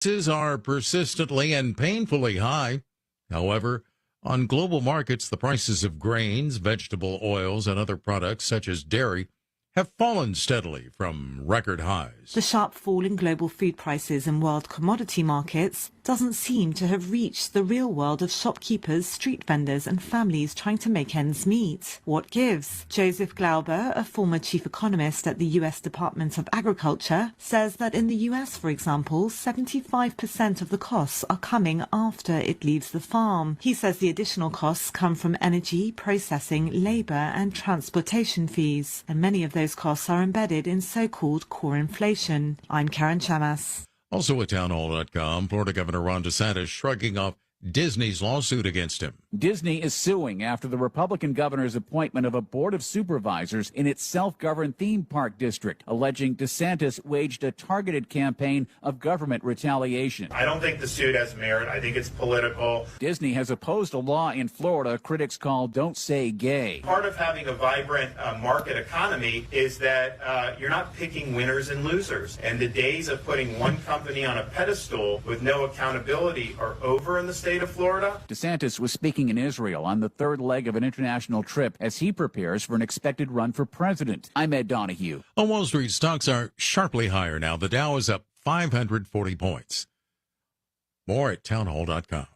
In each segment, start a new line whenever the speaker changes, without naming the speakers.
Prices are persistently and painfully high. However, on global markets, the prices of grains, vegetable oils, and other products such as dairy have fallen steadily from record highs.
The sharp fall in global food prices and world commodity markets doesn't seem to have reached the real world of shopkeepers, street vendors and families trying to make ends meet. What gives? Joseph Glauber, a former chief economist at the U.S. Department of Agriculture, says that in the U.S., for example, 75% of the costs are coming after it leaves the farm. He says the additional costs come from energy, processing, labor and transportation fees, and many of those costs are embedded in so-called core inflation. I'm Karen Chamas.
Also at townhall.com, Florida Governor Ron DeSantis shrugging off Disney's lawsuit against him.
Disney is suing after the Republican governor's appointment of a board of supervisors in its self-governed theme park district, alleging DeSantis waged a targeted campaign of government retaliation.
I don't think the suit has merit. I think it's political.
Disney has opposed a law in Florida critics call Don't Say Gay.
Part of having a vibrant market economy is that you're not picking winners and losers. And the days of putting one company on a pedestal with no accountability are over in the state of Florida.
DeSantis was speaking in Israel on the third leg of an international trip as he prepares for an expected run for president. I'm Ed Donahue.
On Wall Street, stocks are sharply higher now. The Dow is up 540 points. More at townhall.com.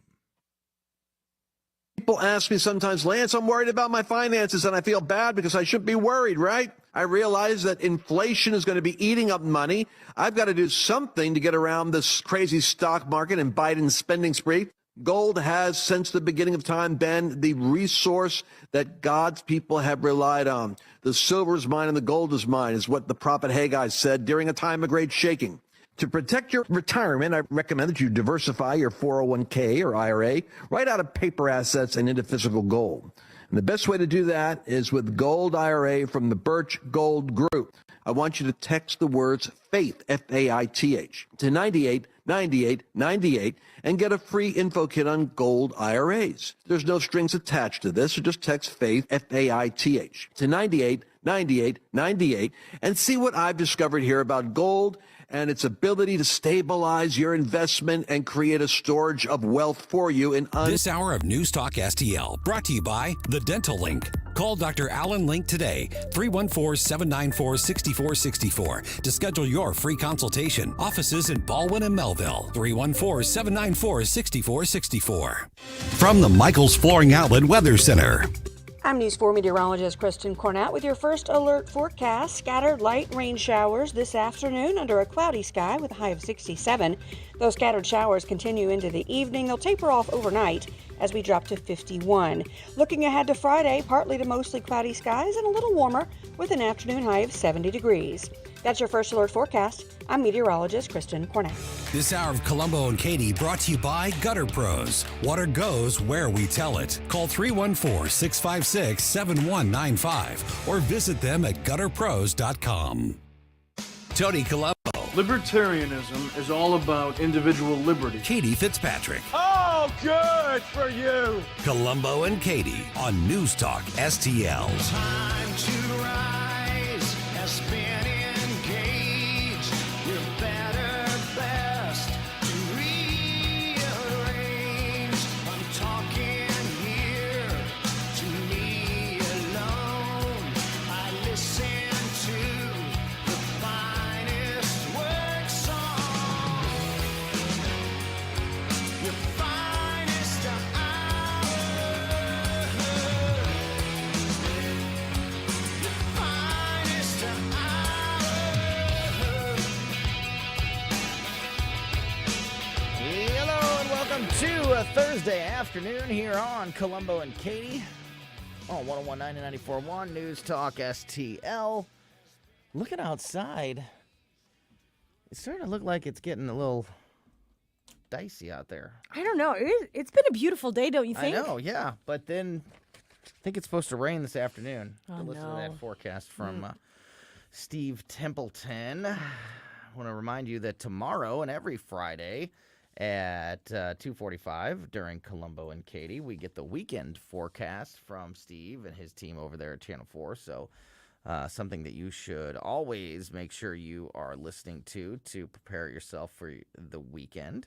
People ask me sometimes, Lance, I'm worried about my finances and I feel bad because I shouldn't be worried, right? I realize that inflation is going to be eating up money. I've got to do something to get around this crazy stock market and Biden's spending spree. Gold has, since the beginning of time, been the resource that God's people have relied on. The silver is mine and the gold is mine, is what the prophet Haggai said during a time of great shaking. To protect your retirement, I recommend that you diversify your 401k or IRA right out of paper assets and into physical gold. And the best way to do that is with Gold IRA from the Birch Gold Group. I want you to text the words FAITH, F-A-I-T-H, to 989898 and get a free info kit on gold IRAs. There's no strings attached to this, so just text FAITH, F-A-I-T-H, to 989898 and see what I've discovered here about gold and its ability to stabilize your investment and create a storage of wealth for you in
This hour of News Talk STL brought to you by The Dental Link. Call Dr. Alan Link today, 314-794-6464 to schedule your free consultation. Offices in Baldwin and Melville, 314-794-6464. From the Michaels Flooring Outlet Weather Center.
I'm News 4 meteorologist Kristen Cornett with your first alert forecast. Scattered light rain showers this afternoon under a cloudy sky with a high of 67. Those scattered showers continue into the evening. They'll taper off overnight as we drop to 51. Looking ahead to Friday, partly to mostly cloudy skies and a little warmer with an afternoon high of 70 degrees. That's your first alert forecast. I'm meteorologist Kristen Cornett.
This hour of Colombo and Katie brought to you by Gutter Pros. Water goes where we tell it. Call 314-656-7195 or visit them at gutterpros.com. Tony Colombo.
Libertarianism is all about individual liberty.
Katie Fitzpatrick.
Oh, good for you.
Colombo and Katie on News Talk STL.
Time to rise has been engaged. We're better, best to rearrange. I'm talking here to me alone. I listen to the finest work song. Your finest hour. Your finest hour.
Hello and welcome to a Thursday afternoon here on Colombo and Katie on 101.9 and 94.1 News Talk STL. Looking outside, it's starting to look like it's getting a little dicey out there.
I don't know. It's been a beautiful day, don't you think?
I know, yeah. But then I think it's supposed to rain this afternoon.
Oh,
to listen to that forecast from Steve Templeton. I want to remind you that tomorrow and every Friday at 2:45 during Colombo and Katie, we get the weekend forecast from Steve and his team over there at Channel 4. So something that you should always make sure you are listening to prepare yourself for the weekend.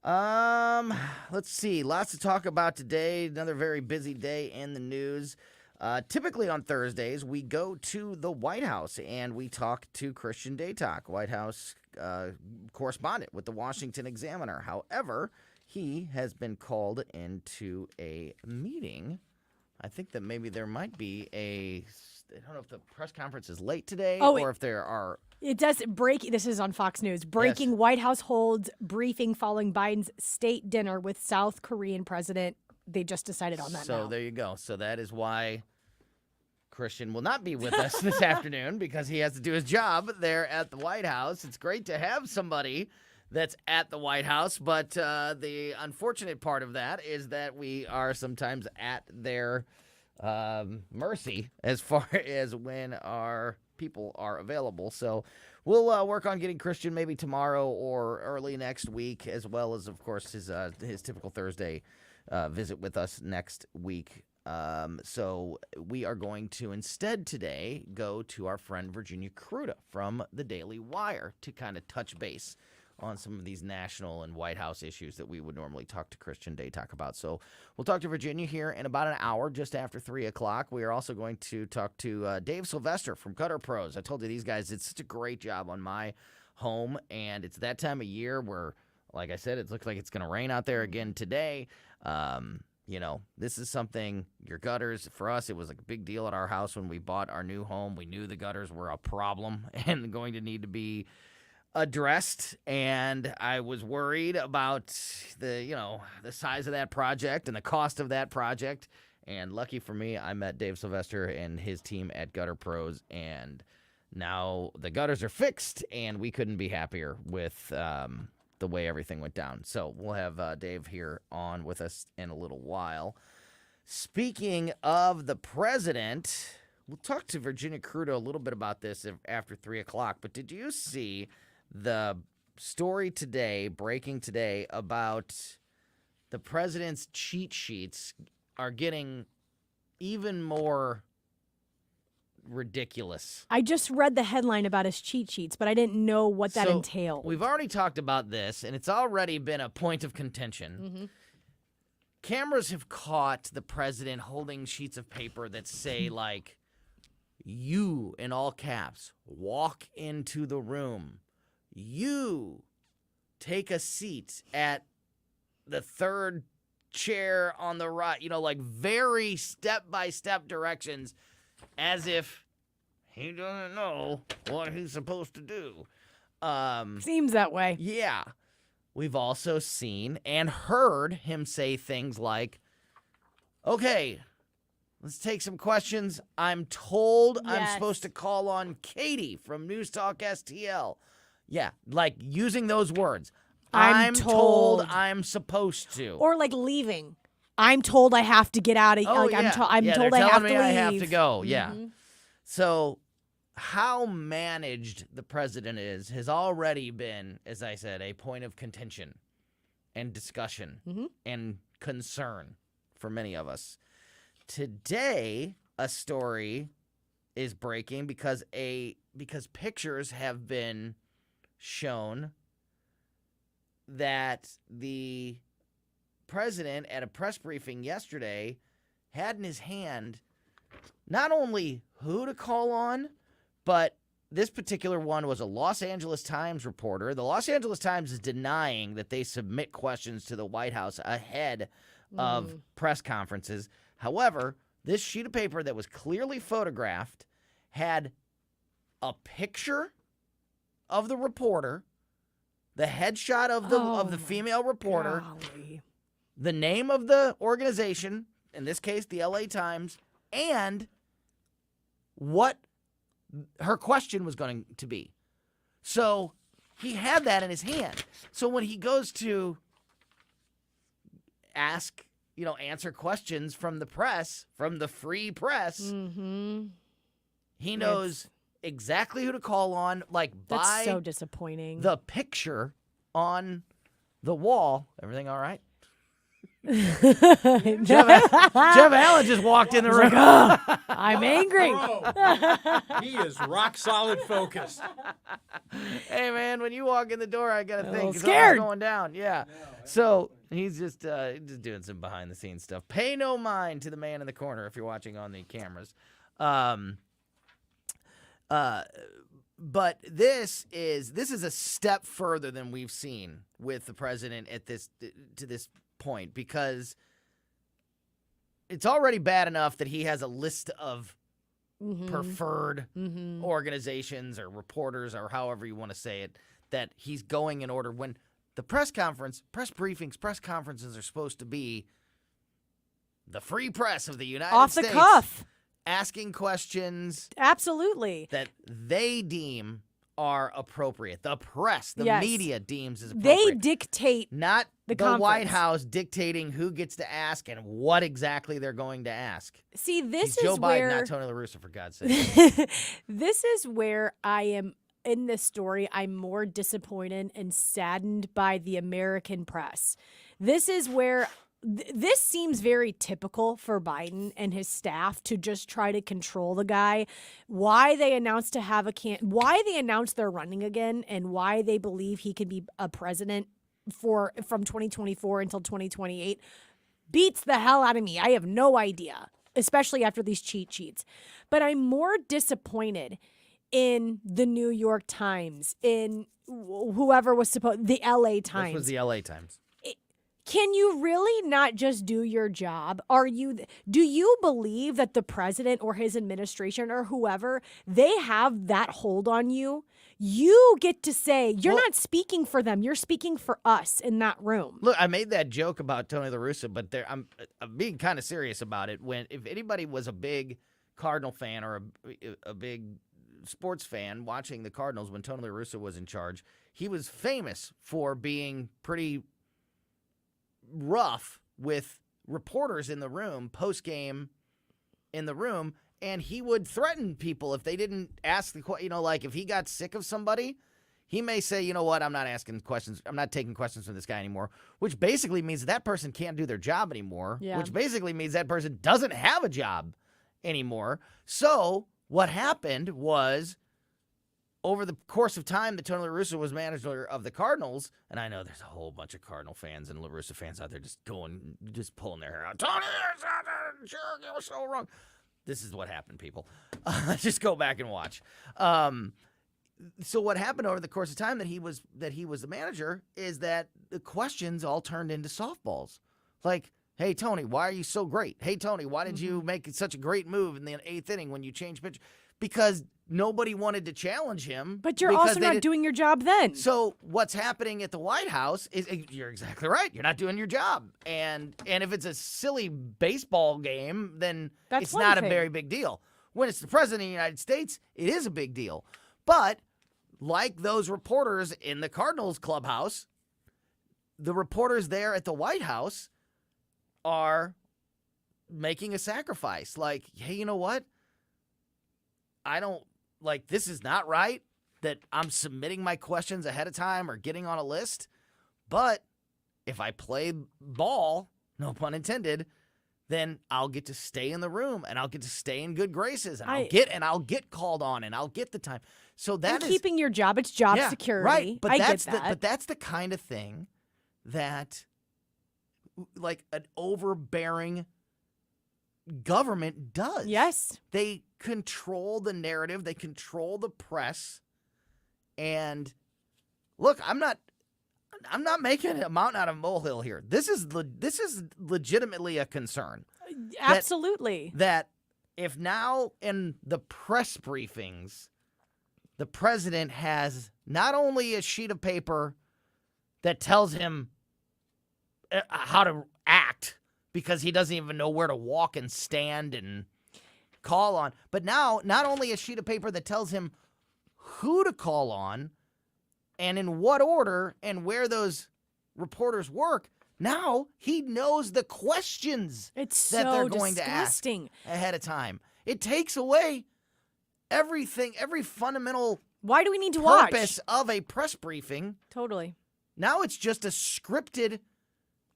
Let's see. Lots to talk about today. Another very busy day in the news. Typically on Thursdays, we go to the White House and we talk to Christian Daytalk, White House correspondent with the Washington Examiner. However, he has been called into a meeting. I think that maybe there might be I don't know if the press conference is late today or if there are.
It does break. This is on Fox News. Breaking White House holds briefing following Biden's state dinner with South Korean president. They just decided on that now.
So there you go. So that is why Christian will not be with us this afternoon because he has to do his job there at the White House. It's great to have somebody that's at the White House, but the unfortunate part of that is that we are sometimes at their mercy as far as when our people are available. So we'll work on getting Christian maybe tomorrow or early next week, as well as, of course, his typical Thursday visit with us next week. So we are going to instead today go to our friend Virginia Kruta from the Daily Wire to kind of touch base on some of these national and White House issues that we would normally talk to Christian Daytalk about. So we'll talk to Virginia here in about an hour, just after 3 o'clock. We are also going to talk to Dave Sylvester from Gutter Pros. I told you these guys did such a great job on my home, and it's that time of year where, like I said, it looks like it's going to rain out there again today. This is something, your gutters, for us, it was like a big deal at our house when we bought our new home. We knew the gutters were a problem and going to need to be addressed, and I was worried about the size of that project and the cost of that project. And lucky for me, I met Dave Sylvester and his team at Gutter Pros, and now the gutters are fixed, and we couldn't be happier with the way everything went down. So we'll have Dave here on with us in a little while. Speaking of the president, we'll talk to Virginia Kruta a little bit about this after 3 o'clock, but did you see the story today, breaking today, about the president's cheat sheets are getting even more ridiculous?
I just read the headline about his cheat sheets, but I didn't know what that entailed.
We've already talked about this, and it's already been a point of contention.
Mm-hmm.
Cameras have caught the president holding sheets of paper that say, like, you, in all caps, walk into the room. You take a seat at the third chair on the right, like very step-by-step directions, as if he doesn't know what he's supposed to do.
Seems that way.
Yeah. We've also seen and heard him say things like, okay, let's take some questions. I'm told I'm supposed to call on Katie from News Talk STL. Yeah, like using those words. I'm told I'm supposed to.
Or like leaving. I'm told I have to get out of here. I'm told I have to leave.
I have to go. Yeah.
Mm-hmm.
So how managed the president is has already been, as I said, a point of contention and discussion and concern for many of us. Today, a story is breaking because pictures have been shown that the president at a press briefing yesterday had in his hand not only who to call on, but this particular one was a Los Angeles Times reporter. The Los Angeles Times is denying that they submit questions to the White House ahead of press conferences. However, this sheet of paper that was clearly photographed had a picture of the reporter, the headshot of the female reporter, the name of the organization, in this case the LA Times, and what her question was going to be. So he had that in his hand. So when he goes to answer questions from the press, from the free press, he knows exactly who to call on, like
That's
by
so disappointing.
the picture on the wall. Everything all right? Jeff Allen just walked in the room.
I'm angry.
He is rock solid focused.
Hey, man, when you walk in the door, I got to think.
little scared.
Something's going down. Yeah. So he's just doing some behind-the-scenes stuff. Pay no mind to the man in the corner if you're watching on the cameras. But this is a step further than we've seen with the president at this point, because it's already bad enough that he has a list of preferred organizations or reporters or however you want to say it that he's going in order, when the press briefings, press conferences are supposed to be the free press of the United
Off
States.
the cuff.
Asking questions
Absolutely.
that they deem are appropriate. The press, the
Yes.
media deems is appropriate.
They dictate
Not the
conference.
White House dictating who gets to ask and what exactly they're going to ask.
See, this
He's Joe
is
Biden,
where
not Tony La Russa, for God's sake.
this is where I am in this story. I'm more disappointed and saddened by the American press. This is where this seems very typical for Biden and his staff to just try to control the guy. Why they announced why they announced they're running again, and why they believe he could be a president from 2024 until 2028 beats the hell out of me. I have no idea, especially after these cheat sheets. But I'm more disappointed in the New York Times, in whoever was the LA Times.
This was the LA Times.
Can you really not just do your job? Do you believe that the president or his administration or whoever, they have that hold on you? You get to say, you're not speaking for them. You're speaking for us in that room.
Look, I made that joke about Tony La Russa, but I'm being kind of serious about it. If anybody was a big Cardinal fan or a big sports fan watching the Cardinals when Tony La Russa was in charge, he was famous for being pretty rough with reporters in the room, post-game in the room, and he would threaten people if they didn't ask the question. Like if he got sick of somebody, he may say, you know what, I'm not asking questions. I'm not taking questions from this guy anymore, which basically means that person can't do their job anymore, which basically means that person doesn't have a job anymore. So what happened was, over the course of time that Tony La Russa was manager of the Cardinals, and I know there's a whole bunch of Cardinal fans and La Russa fans out there just pulling their hair out. Tony, you're so wrong. This is what happened, people. Just go back and watch. So what happened over the course of time that he was the manager is that the questions all turned into softballs. Like, hey, Tony, why are you so great? Hey, Tony, why did you make such a great move in the 8th inning when you changed pitch? Because nobody wanted to challenge him.
But you're also not doing your job then.
So what's happening at the White House is, you're exactly right. You're not doing your job. And if it's a silly baseball game, then it's not a very big deal. When it's the president of the United States, it is a big deal. But like those reporters in the Cardinals clubhouse, the reporters there at the White House are making a sacrifice. Like, hey, you know what? This is not right that I'm submitting my questions ahead of time or getting on a list. But if I play ball, no pun intended, then I'll get to stay in the room and I'll get to stay in good graces and I'll get called on and I'll get the time. So that is
keeping your job. It's job security.
Right. But
I
that's
get that.
but that's the kind of thing that, like, an overbearing government does.
Yes.
They control the narrative, they control the press. And look, I'm not making a mountain out of a molehill here. This is legitimately a concern.
Absolutely.
That if now in the press briefings, the president has not only a sheet of paper that tells him how to act, because he doesn't even know where to walk and stand and call on. But now, not only a sheet of paper that tells him who to call on and in what order and where those reporters work, now he knows the questions that they're going to ask ahead of time. It takes away everything, every fundamental
Why do we need to
purpose
watch?
of a press briefing.
Totally.
Now it's just a scripted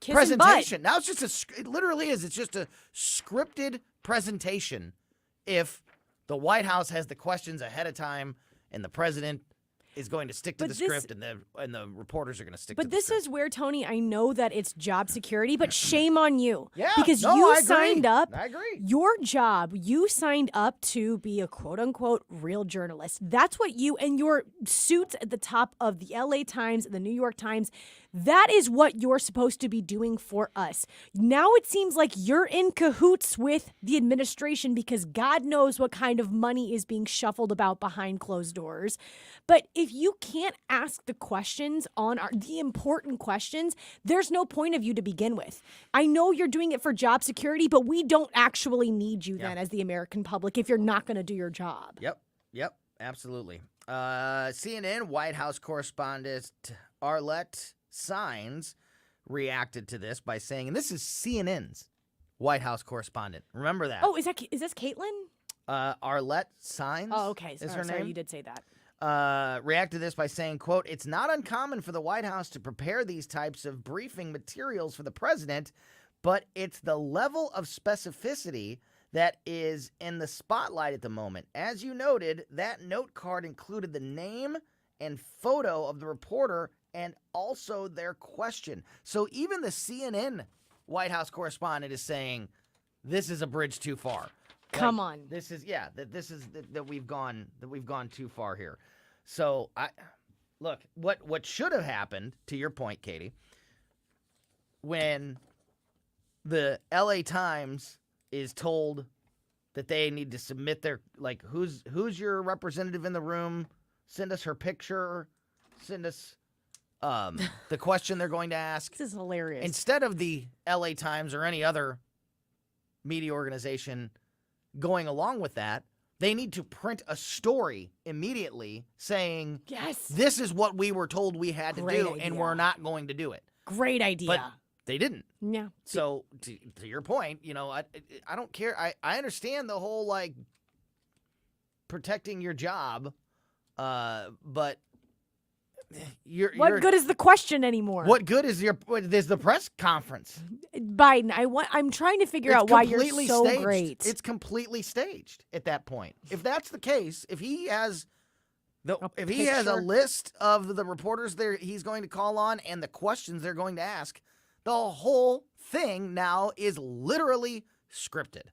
Kissing
presentation. Now it's just it literally is. It's just a scripted presentation. If the White House has the questions ahead of time and the president is going to stick to the script and the reporters are going to stick to the script.
But this is where, Tony, I know that it's job security, but shame on you.
Yeah,
because
no,
you
I agree.
signed up.
I agree.
Your job, you signed up to be a quote-unquote real journalist. That's what you and your suits at the top of the LA Times and the New York Times, that is what you're supposed to be doing for us. Now it seems like you're in cahoots with the administration because God knows what kind of money is being shuffled about behind closed doors. But if you can't ask the questions the important questions, there's no point of you to begin with. I know you're doing it for job security, but we don't actually need you then as the American public if you're not going to do your job.
Yep, absolutely. CNN White House correspondent Arlette Saenz reacted to this by saying, and this is CNN's White House correspondent. Remember that.
Oh, is this Caitlin?
Arlette Saenz.
Oh, okay.
Is her
Sorry,
name?
you did say that.
Reacted to this by saying, quote, "It's not uncommon for the White House to prepare these types of briefing materials for the president, but it's the level of specificity that is in the spotlight at the moment. As you noted, that note card included the name and photo of the reporter and also their question." So even the CNN White House correspondent is saying this is a bridge too far.
Come on.
This is that we've gone too far here. So what should have happened, to your point, Katie, when the LA Times is told that they need to submit their, like, who's your representative in the room, send us her picture, send us the question they're going to ask.
This is hilarious.
Instead of the LA Times or any other media organization going along with that, they need to print a story immediately saying,
yes,
this is what we were told we had to
Great
do,
idea.
and we're not going to do it.
Great idea.
But they didn't.
Yeah.
So to your point, I don't care. I understand the whole, like, protecting your job, but
what good is the question anymore?
What good is the press conference?
Biden, I'm trying to figure out why you're so
staged.
great.
It's completely staged at that point. If that's the case, if he has a list of the reporters he's going to call on and the questions they're going to ask, the whole thing now is literally scripted.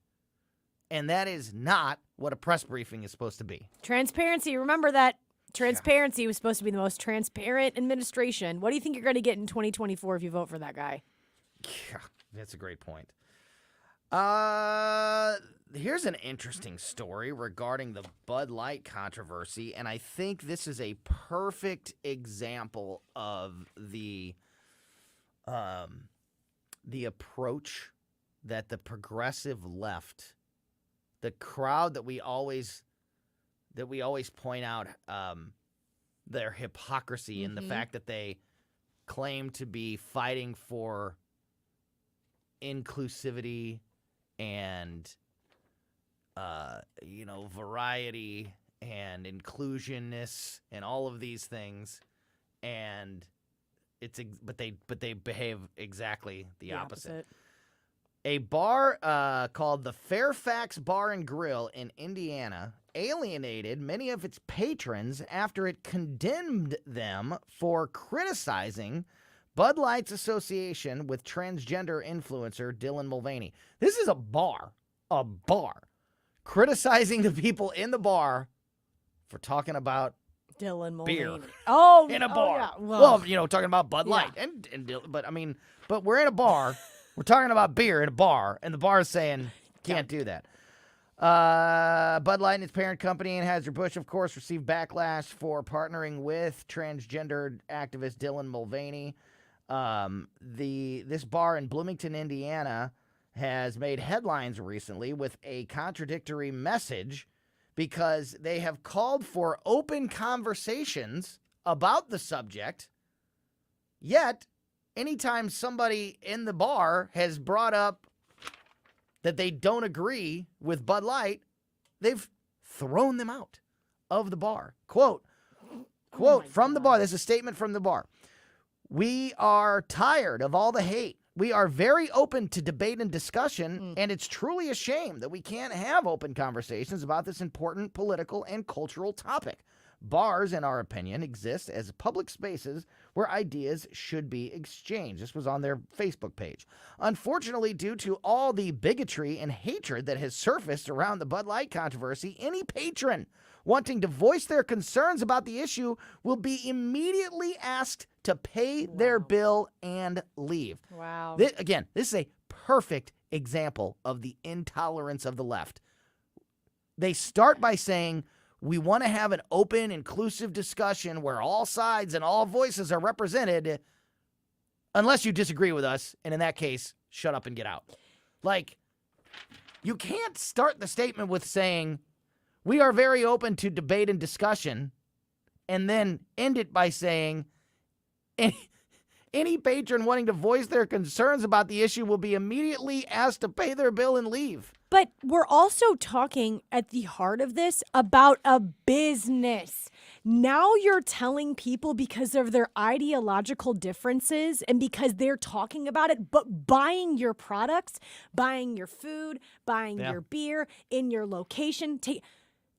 And that is not what a press briefing is supposed to be.
Transparency, remember that. Transparency was supposed to be the most transparent administration. What do you think you're going to get in 2024 if you vote for that guy?
Yeah, that's a great point. Here's an interesting story regarding the Bud Light controversy, and I think this is a perfect example of the approach that the progressive left, the crowd that we always point out their hypocrisy in the fact that they claim to be fighting for inclusivity and variety and inclusionness and all of these things, and but they behave exactly the opposite. A bar called the Fairfax Bar and Grill in Indiana alienated many of its patrons after it condemned them for criticizing Bud Light's association with transgender influencer Dylan Mulvaney. This is a bar, criticizing the people in the bar for talking about
Dylan Mulvaney.
Beer.
Oh,
in a bar.
Yeah.
Well, talking about Bud Light but we're in a bar. We're talking about beer in a bar, and the bar is saying, can't do that. Bud Light and its parent company, Anheuser-Busch, of course, received backlash for partnering with transgender activist Dylan Mulvaney. This bar in Bloomington, Indiana, has made headlines recently with a contradictory message because they have called for open conversations about the subject, yet anytime somebody in the bar has brought up that they don't agree with Bud Light, they've thrown them out of the bar. Quote from the bar. This is a statement from the bar. "We are tired of all the hate We are very open to debate and discussion, and it's truly a shame that we can't have open conversations about this important political and cultural topic. Bars, in our opinion, exist as public spaces where ideas should be exchanged. This was on their Facebook page. Unfortunately, due to all the bigotry and hatred that has surfaced around the Bud Light controversy, any patron wanting to voice their concerns about the issue will be immediately asked to pay their bill and leave.
Wow.
This is a perfect example of the intolerance of the left. They start by saying, we want to have an open, inclusive discussion where all sides and all voices are represented, unless you disagree with us, and in that case, shut up and get out. Like, you can't start the statement with saying, we are very open to debate and discussion, and then end it by saying, any patron wanting to voice their concerns about the issue will be immediately asked to pay their bill and leave.
But we're also talking at the heart of this about a business. Now you're telling people because of their ideological differences and because they're talking about it, but buying your products, buying your food, buying your beer in your location,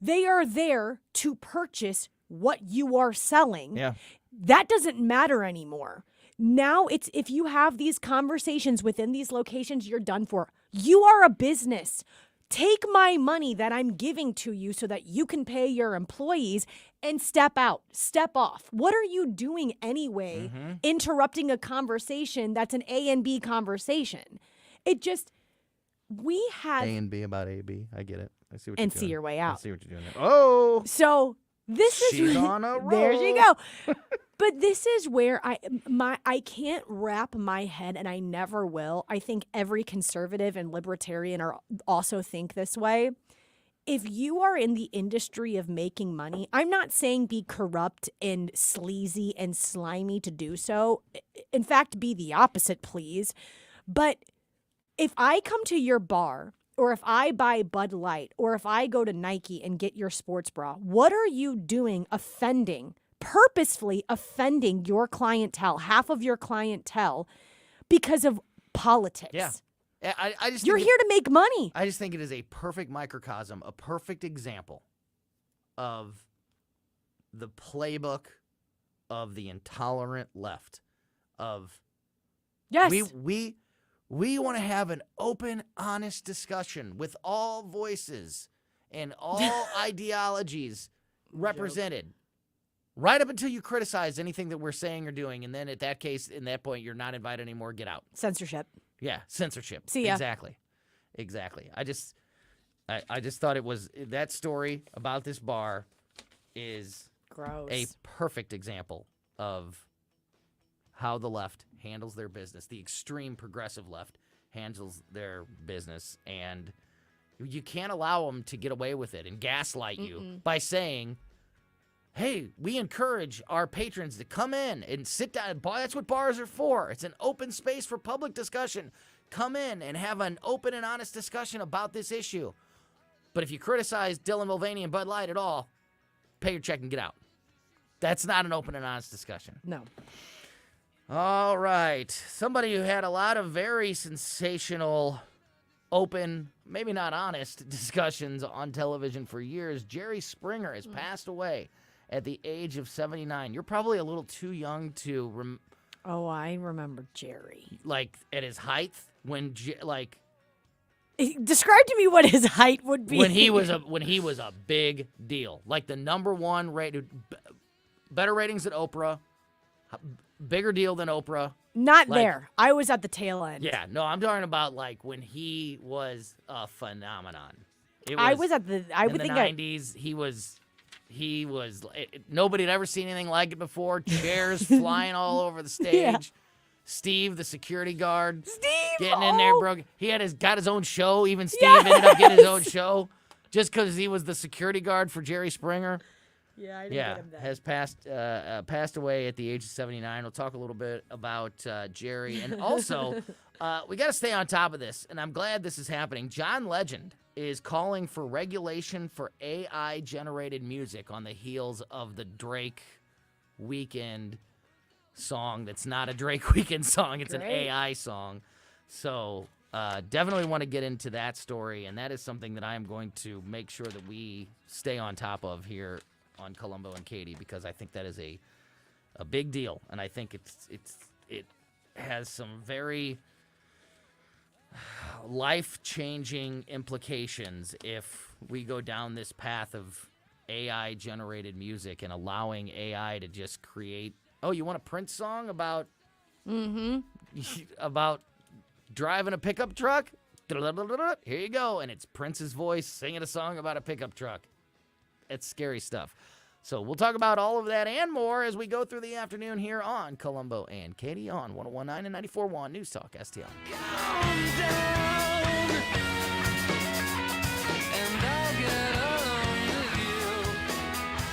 they are there to purchase what you are selling.
Yeah.
That doesn't matter anymore. Now it's if you have these conversations within these locations, you're done for. You are a business. Take my money that I'm giving to you so that you can pay your employees and step out, step off. What are you doing anyway, interrupting a conversation that's an A and B conversation? We have...
A and B about A, B. I get it. I see what
and
you're doing.
see your way out.
I see what you're doing there. Oh!
So this is...
She's on a roll.
There she go. But this is where I can't wrap my head, and I never will. I think every conservative and libertarian also think this way. If you are in the industry of making money, I'm not saying be corrupt and sleazy and slimy to do so. In fact, be the opposite, please. But if I come to your bar, or if I buy Bud Light, or if I go to Nike and get your sports bra, what are you doing purposefully offending your clientele, half of your clientele, because of politics?
Yeah. I just
You're here to make money.
I just think it is a perfect microcosm, a perfect example of the playbook of the intolerant left.
Yes.
We want to have an open, honest discussion with all voices and all ideologies represented. Right up until you criticize anything that we're saying or doing, and then in that point, you're not invited anymore. Get out.
Censorship.
Yeah, censorship.
See ya.
Exactly. I just thought it was that story about this bar is
gross.
A perfect example of how the left handles their business. The extreme progressive left handles their business, and you can't allow them to get away with it and gaslight you by saying, hey, we encourage our patrons to come in and sit down. That's what bars are for. It's an open space for public discussion. Come in and have an open and honest discussion about this issue. But if you criticize Dylan Mulvaney and Bud Light at all, pay your check and get out. That's not an open and honest discussion.
No.
All right. Somebody who had a lot of very sensational, open, maybe not honest discussions on television for years, Jerry Springer has passed away at the age of 79. You're probably a little too young to
I remember Jerry.
Like at his height when
describe to me what his height would be.
when he was a big deal. Like the number one rated, better ratings than Oprah, bigger deal than Oprah.
Not there. I was at the tail end.
Yeah, no, I'm talking about like when he was a phenomenon.
I was at the
in the 90s. He was nobody had ever seen anything like it before. Chairs flying all over the stage.
Yeah.
Steve, the security guard,
getting
in there, bro. He got his own show. Even Steve ended up getting his own show just because he was the security guard for Jerry Springer.
Yeah, I didn't get him then.
Has passed away at the age of 79. We'll talk a little bit about Jerry, and also we got to stay on top of this. And I'm glad this is happening. John Legend is calling for regulation for AI-generated music on the heels of the Drake Weekend song that's not a Drake Weekend song. It's an
Great.
AI song. So definitely want to get into that story, and that is something that I am going to make sure that we stay on top of here on Colombo and Katie, because I think that is a big deal, and I think it has some very life-changing implications if we go down this path of AI-generated music and allowing AI to just create. Oh, you want a Prince song about about driving a pickup truck? Here you go, and it's Prince's voice singing a song about a pickup truck. It's scary stuff. So we'll talk about all of that and more as we go through the afternoon here on Colombo and Katie on 101.9 and 94.1 News Talk STL.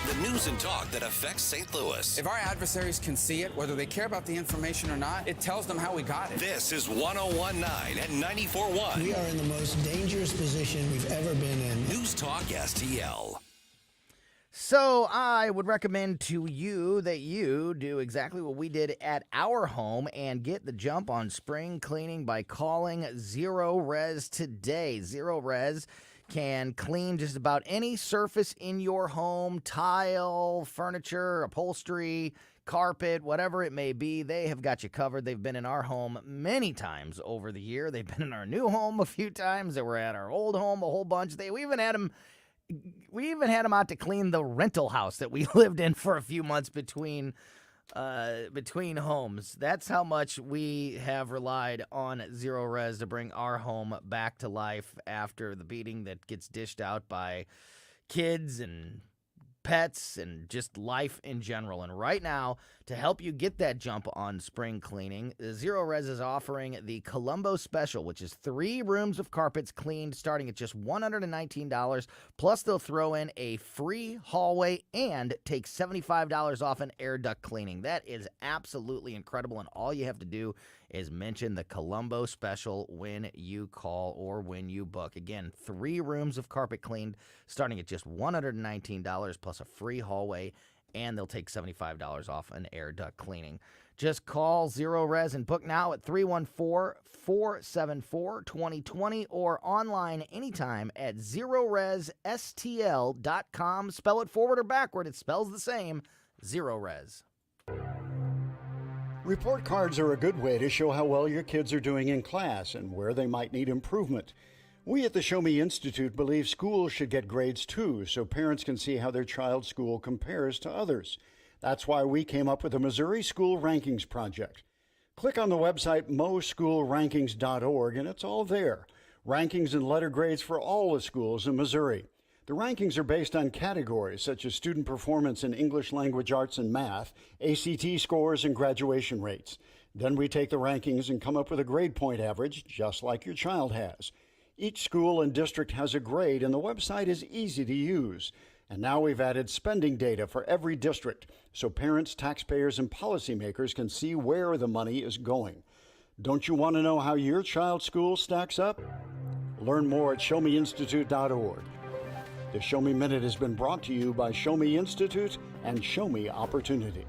The news and talk that affects St. Louis.
If our adversaries can see it, whether they care about the information or not, it tells them how we got it.
This is 101.9 and 94.1.
We are in the most dangerous position we've ever been in.
News Talk STL.
So I would recommend to you that you do exactly what we did at our home and get the jump on spring cleaning by calling Zero Res today. Zero Res can clean just about any surface in your home, tile, furniture, upholstery, carpet, whatever it may be. They have got you covered. They've been in our home many times over the year. They've been in our new home a few times. They were at our old home a whole bunch. We even had them out to clean the rental house that we lived in for a few months between homes. That's how much we have relied on Zero Res to bring our home back to life after the beating that gets dished out by kids and pets and just life in general. And right now, to help you get that jump on spring cleaning, Zero Res is offering the Colombo Special, which is 3 rooms of carpets cleaned starting at just $119. Plus, they'll throw in a free hallway and take $75 off an air duct cleaning. That is absolutely incredible, and all you have to do is mention the Colombo Special when you call or when you book. Again, 3 rooms of carpet cleaned starting at just $119 plus a free hallway, and they'll take $75 off an air duct cleaning. Just call Zero Res and book now at 314-474-2020 or online anytime at ZeroResSTL.com. Spell it forward or backward. It spells the same. Zero Res.
Report cards are a good way to show how well your kids are doing in class and where they might need improvement. We at the Show Me Institute believe schools should get grades too, so parents can see how their child's school compares to others. That's why we came up with the Missouri School Rankings Project. Click on the website moschoolrankings.org and it's all there. Rankings and letter grades for all the schools in Missouri. The rankings are based on categories such as student performance in English language arts and math, ACT scores, and graduation rates. Then we take the rankings and come up with a grade point average, just like your child has. Each school and district has a grade, and the website is easy to use. And now we've added spending data for every district, so parents, taxpayers, and policymakers can see where the money is going. Don't you want to know how your child's school stacks up? Learn more at showmeinstitute.org. The Show Me Minute has been brought to you by Show Me Institute and Show Me Opportunity.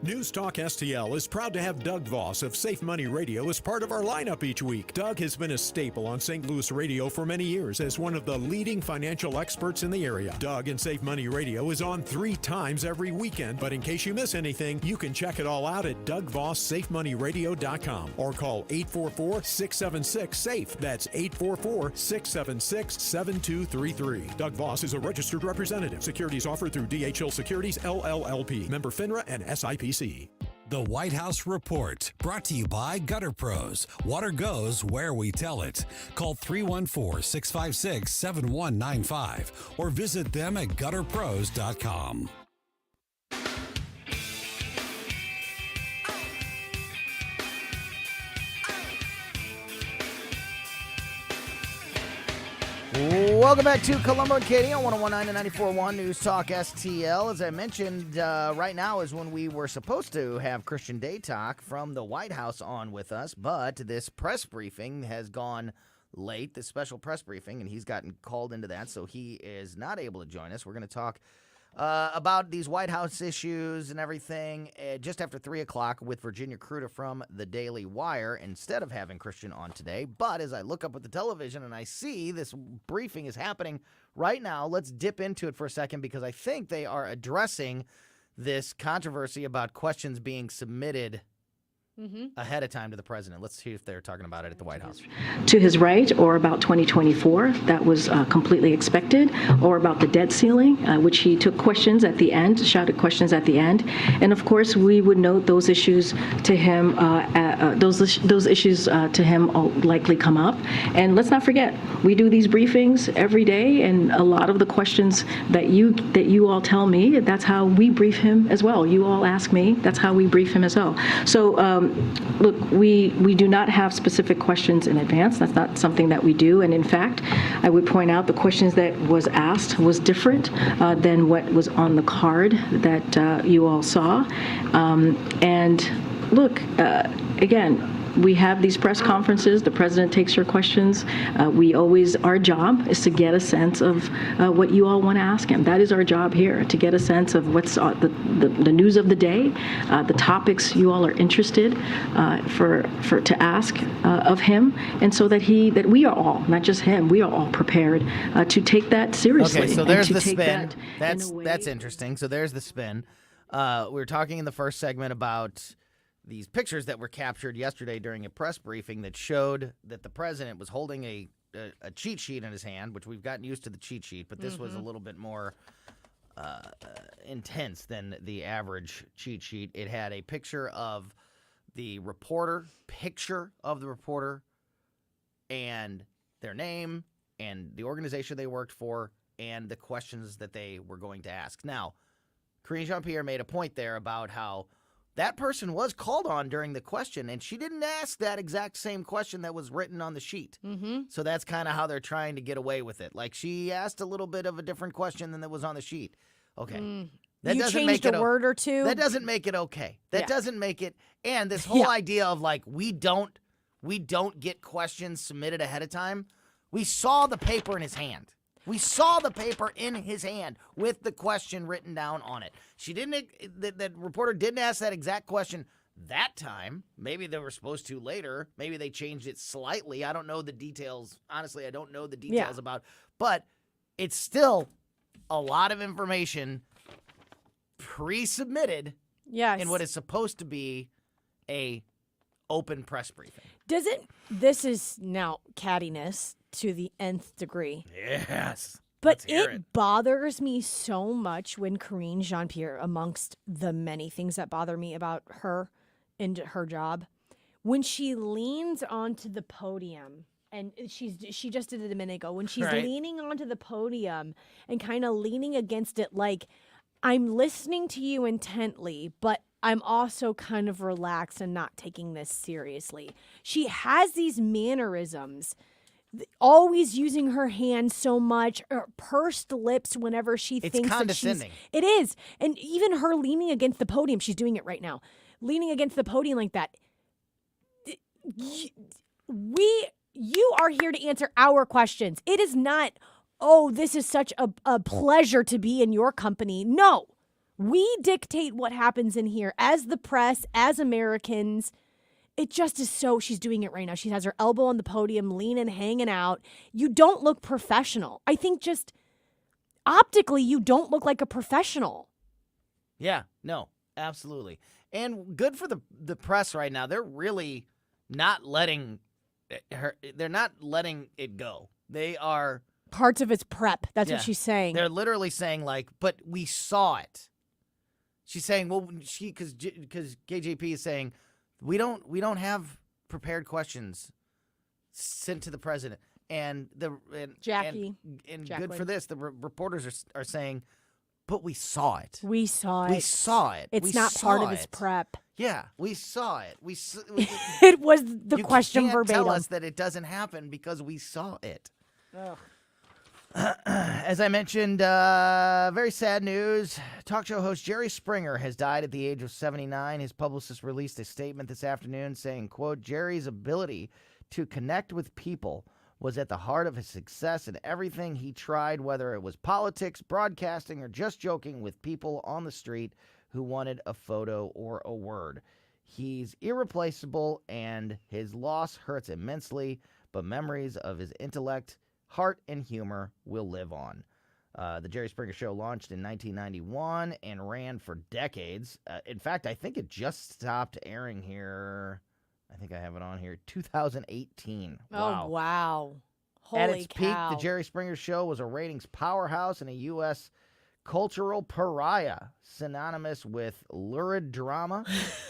News Talk STL is proud to have Doug Voss of Safe Money Radio as part of our lineup each week. Doug has been a staple on St. Louis radio for many years as one of the leading financial experts in the area. Doug and Safe Money Radio is on 3 times every weekend, but in case you miss anything, you can check it all out at DougVossSafeMoneyRadio.com or call 844-676-SAFE. That's 844-676-7233. Doug Voss is a registered representative. Securities offered through DHL Securities, LLLP. Member FINRA and SIPC.
The White House Report, brought to you by Gutter Pros. Water goes where we tell it. Call 314-656-7195 or visit them at gutterpros.com.
Welcome back to Colombo and Katie on 101.9 and 94.1 News Talk STL. As I mentioned, right now is when we were supposed to have Christian Day Talk from the White House on with us, but this press briefing has gone late, this special press briefing, and he's gotten called into that, so he is not able to join us. We're going to talk about these White House issues and everything just after 3 o'clock with Virginia Kruta from the Daily Wire instead of having Christian on today. But as I look up at the television and I see this briefing is happening right now, let's dip into it for a second because I think they are addressing this controversy about questions being submitted ahead of time to the president. Let's see if they're talking about it at the White House.
To his right, or about 2024, that was completely expected, or about the debt ceiling, which he took questions at the end, shouted questions at the end. And of course, we would note those issues to him, those issues to him will likely come up. And let's not forget, we do these briefings every day, and a lot of the questions that you all tell me, that's how we brief him as well. You all ask me, that's how we brief him as well. So, look, we do not have specific questions in advance. That's not something that we do. And in fact, I would point out the questions that was asked was different than what was on the card that you all saw. And look, again, we have these press conferences. The president takes your questions. Our job is to get a sense of what you all want to ask him. That is our job here, to get a sense of what's the news of the day, the topics you all are interested to ask of him, and so that we are all, not just him, we are all prepared to take that seriously.
Okay, so there's the spin. That's interesting. So there's the spin. We were talking in the first segment about these pictures that were captured yesterday during a press briefing that showed that the president was holding a cheat sheet in his hand, which we've gotten used to the cheat sheet, but this was a little bit more intense than the average cheat sheet. It had a picture of the reporter, and their name and the organization they worked for and the questions that they were going to ask. Now, Karine Jean-Pierre made a point there about how that person was called on during the question, and she didn't ask that exact same question that was written on the sheet. So that's kind of how they're trying to get away with it. Like, she asked a little bit of a different question than that was on the sheet. Okay. That
you
doesn't
changed
make it
a word or two.
That doesn't make it okay. That doesn't make it. And this whole idea of, like, we don't get questions submitted ahead of time. We saw the paper in his hand. We saw the paper in his hand with the question written down on it. That reporter didn't ask that exact question that time. Maybe they were supposed to later. Maybe they changed it slightly. I don't know the details. Honestly, I don't know the details about. But it's still a lot of information pre-submitted in what is supposed to be a open press briefing.
This is now cattiness to the nth degree.
Yes.
But it bothers me so much when Karine Jean-Pierre, amongst the many things that bother me about her and her job, when she leans onto the podium, and she just did it a minute ago, when she's leaning onto the podium and kind of leaning against it like, I'm listening to you intently, but I'm also kind of relaxed and not taking this seriously. She has these mannerisms, always using her hands so much, or pursed lips whenever she thinks
condescending.
It is. And even her leaning against the podium, she's doing it right now, leaning against the podium like that. You are here to answer our questions. It is not, oh, this is such a pleasure to be in your company. No. We dictate what happens in here as the press, as Americans. It just is so, she's doing it right now. She has her elbow on the podium, leaning, hanging out. You don't look professional. I think just optically, you don't look like a professional.
Yeah, no, absolutely. And good for the press right now. They're really not letting it go. They are.
Parts of it's prep. That's what she's saying.
They're literally saying, like, but we saw it. She's saying, well, because KJP is saying, we don't have prepared questions sent to the president, and
Jackie
and good for this. The reporters are saying, but we saw it.
We saw it.
We saw it.
It's not part of his prep.
Yeah, we saw it.
It was the question verbatim.
You can't tell us that it doesn't happen because we saw it. Ugh. As I mentioned, very sad news. Talk show host Jerry Springer has died at the age of 79. His publicist released a statement this afternoon saying, quote, Jerry's ability to connect with people was at the heart of his success in everything he tried, whether it was politics, broadcasting, or just joking with people on the street who wanted a photo or a word. He's irreplaceable, and his loss hurts immensely, but memories of his intellect, heart, and humor will live on. The Jerry Springer Show launched in 1991 and ran for decades. In fact, I think it just stopped airing here. I think I have it on here. 2018. Wow.
Oh, wow. Holy
At its
cow.
peak, the Jerry Springer Show was a ratings powerhouse and a U.S. cultural pariah, synonymous with lurid drama,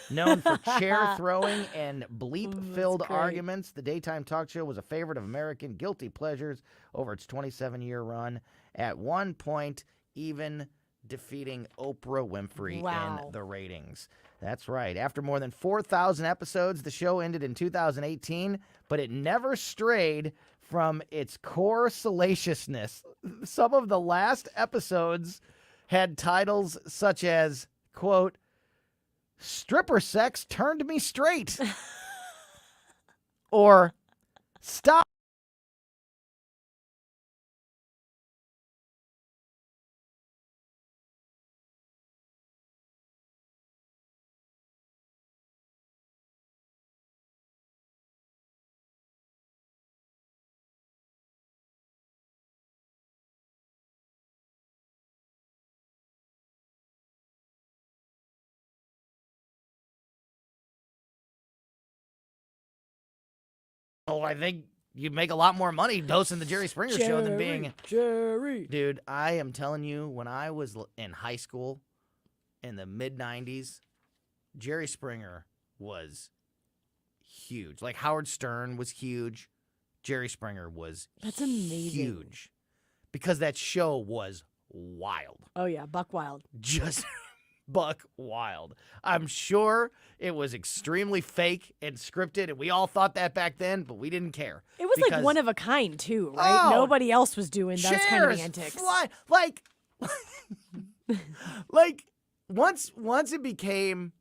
known for chair throwing and bleep-filled arguments. The daytime talk show was a favorite of American guilty pleasures over its 27-year run, at one point even defeating Oprah Winfrey in the ratings. That's right. After more than 4,000 episodes, the show ended in 2018, but it never strayed from its core salaciousness. Some of the last episodes had titles such as, quote, "Stripper Sex Turned Me Straight," or "Stop." Oh, I think you'd make a lot more money hosting the Jerry Springer Show than being
Jerry.
Dude, I am telling you, when I was in high school in the mid-90s, Jerry Springer was huge. Like, Howard Stern was huge. Jerry Springer was
That's amazing.
huge. Because that show was wild.
Oh, yeah. Buck wild.
Just buck wild. I'm sure it was extremely fake and scripted, and we all thought that back then, but we didn't care.
It was like one of a kind, too, right?
Oh,
Nobody else was doing those kind of
chairs
antics.
like like once it became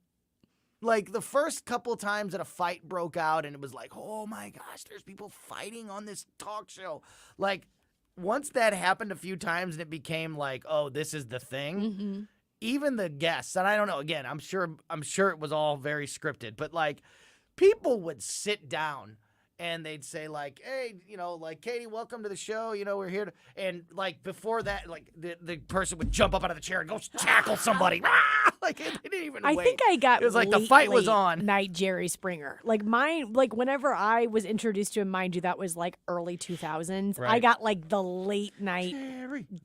like the first couple of times that a fight broke out and it was like, oh my gosh, there's people fighting on this talk show. Like, once that happened a few times and it became like, oh, this is the thing.
Mm-hmm.
Even the guests, and I don't know, again, I'm sure it was all very scripted, but like people would sit down and they'd say like, hey, like, Katie, welcome to the show. We're here to, and like before that, like the person would jump up out of the chair and go tackle somebody. Like, they didn't even wait.
I think I got
it was like the fight was on.
Night Jerry Springer. Like whenever I was introduced to him, mind you, that was like early 2000s.
Right.
I got like the late night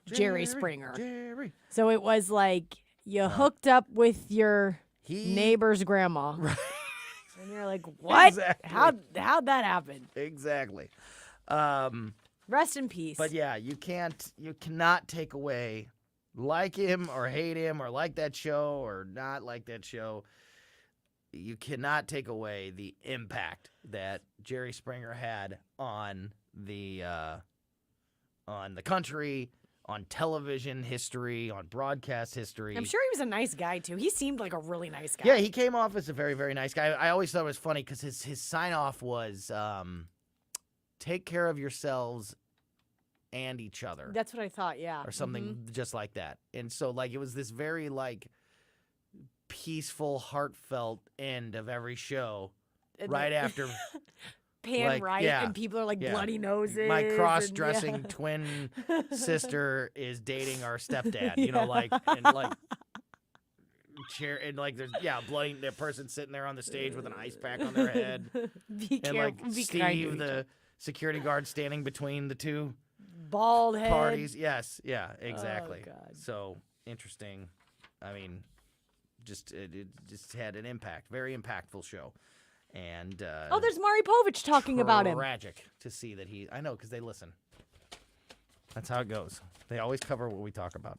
Jerry Springer. So it was like you hooked up with your neighbor's grandma.
Right.
And you're like, what?
Exactly.
How'd that happen?
Exactly.
Rest in peace.
But yeah, you cannot take away, like him or hate him or like that show or not like that show. You cannot take away the impact that Jerry Springer had on the country, on television history, on broadcast history.
I'm sure he was a nice guy, too. He seemed like a really nice guy.
Yeah, he came off as a very, very nice guy. I always thought it was funny because his sign-off was, take care of yourselves and each other.
That's what I thought, yeah.
Or something just like that. And so, like, it was this very, like, peaceful, heartfelt end of every show right after...
Pan
like,
right,
yeah,
and people are like
yeah.
bloody noses.
My cross-dressing twin sister is dating our stepdad. Chair and like there's bloody that person sitting there on the stage with an ice pack on their head.
Be
and
careful.
like
Be
Steve, the security guard, standing between the two
bald head
parties. Yes, yeah, exactly.
Oh, God.
So interesting. I mean, it just had an impact. Very impactful show. And
there's Maury Povich talking about him.
Tragic to see that I know, because they listen. That's how it goes. They always cover what we talk about.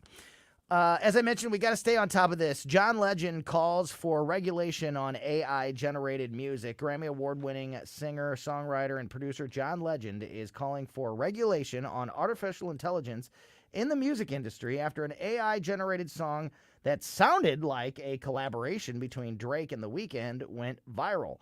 As I mentioned, we got to stay on top of this. John Legend calls for regulation on AI-generated music. Grammy Award-winning singer, songwriter, and producer John Legend is calling for regulation on artificial intelligence in the music industry after an AI-generated song that sounded like a collaboration between Drake and The Weeknd went viral.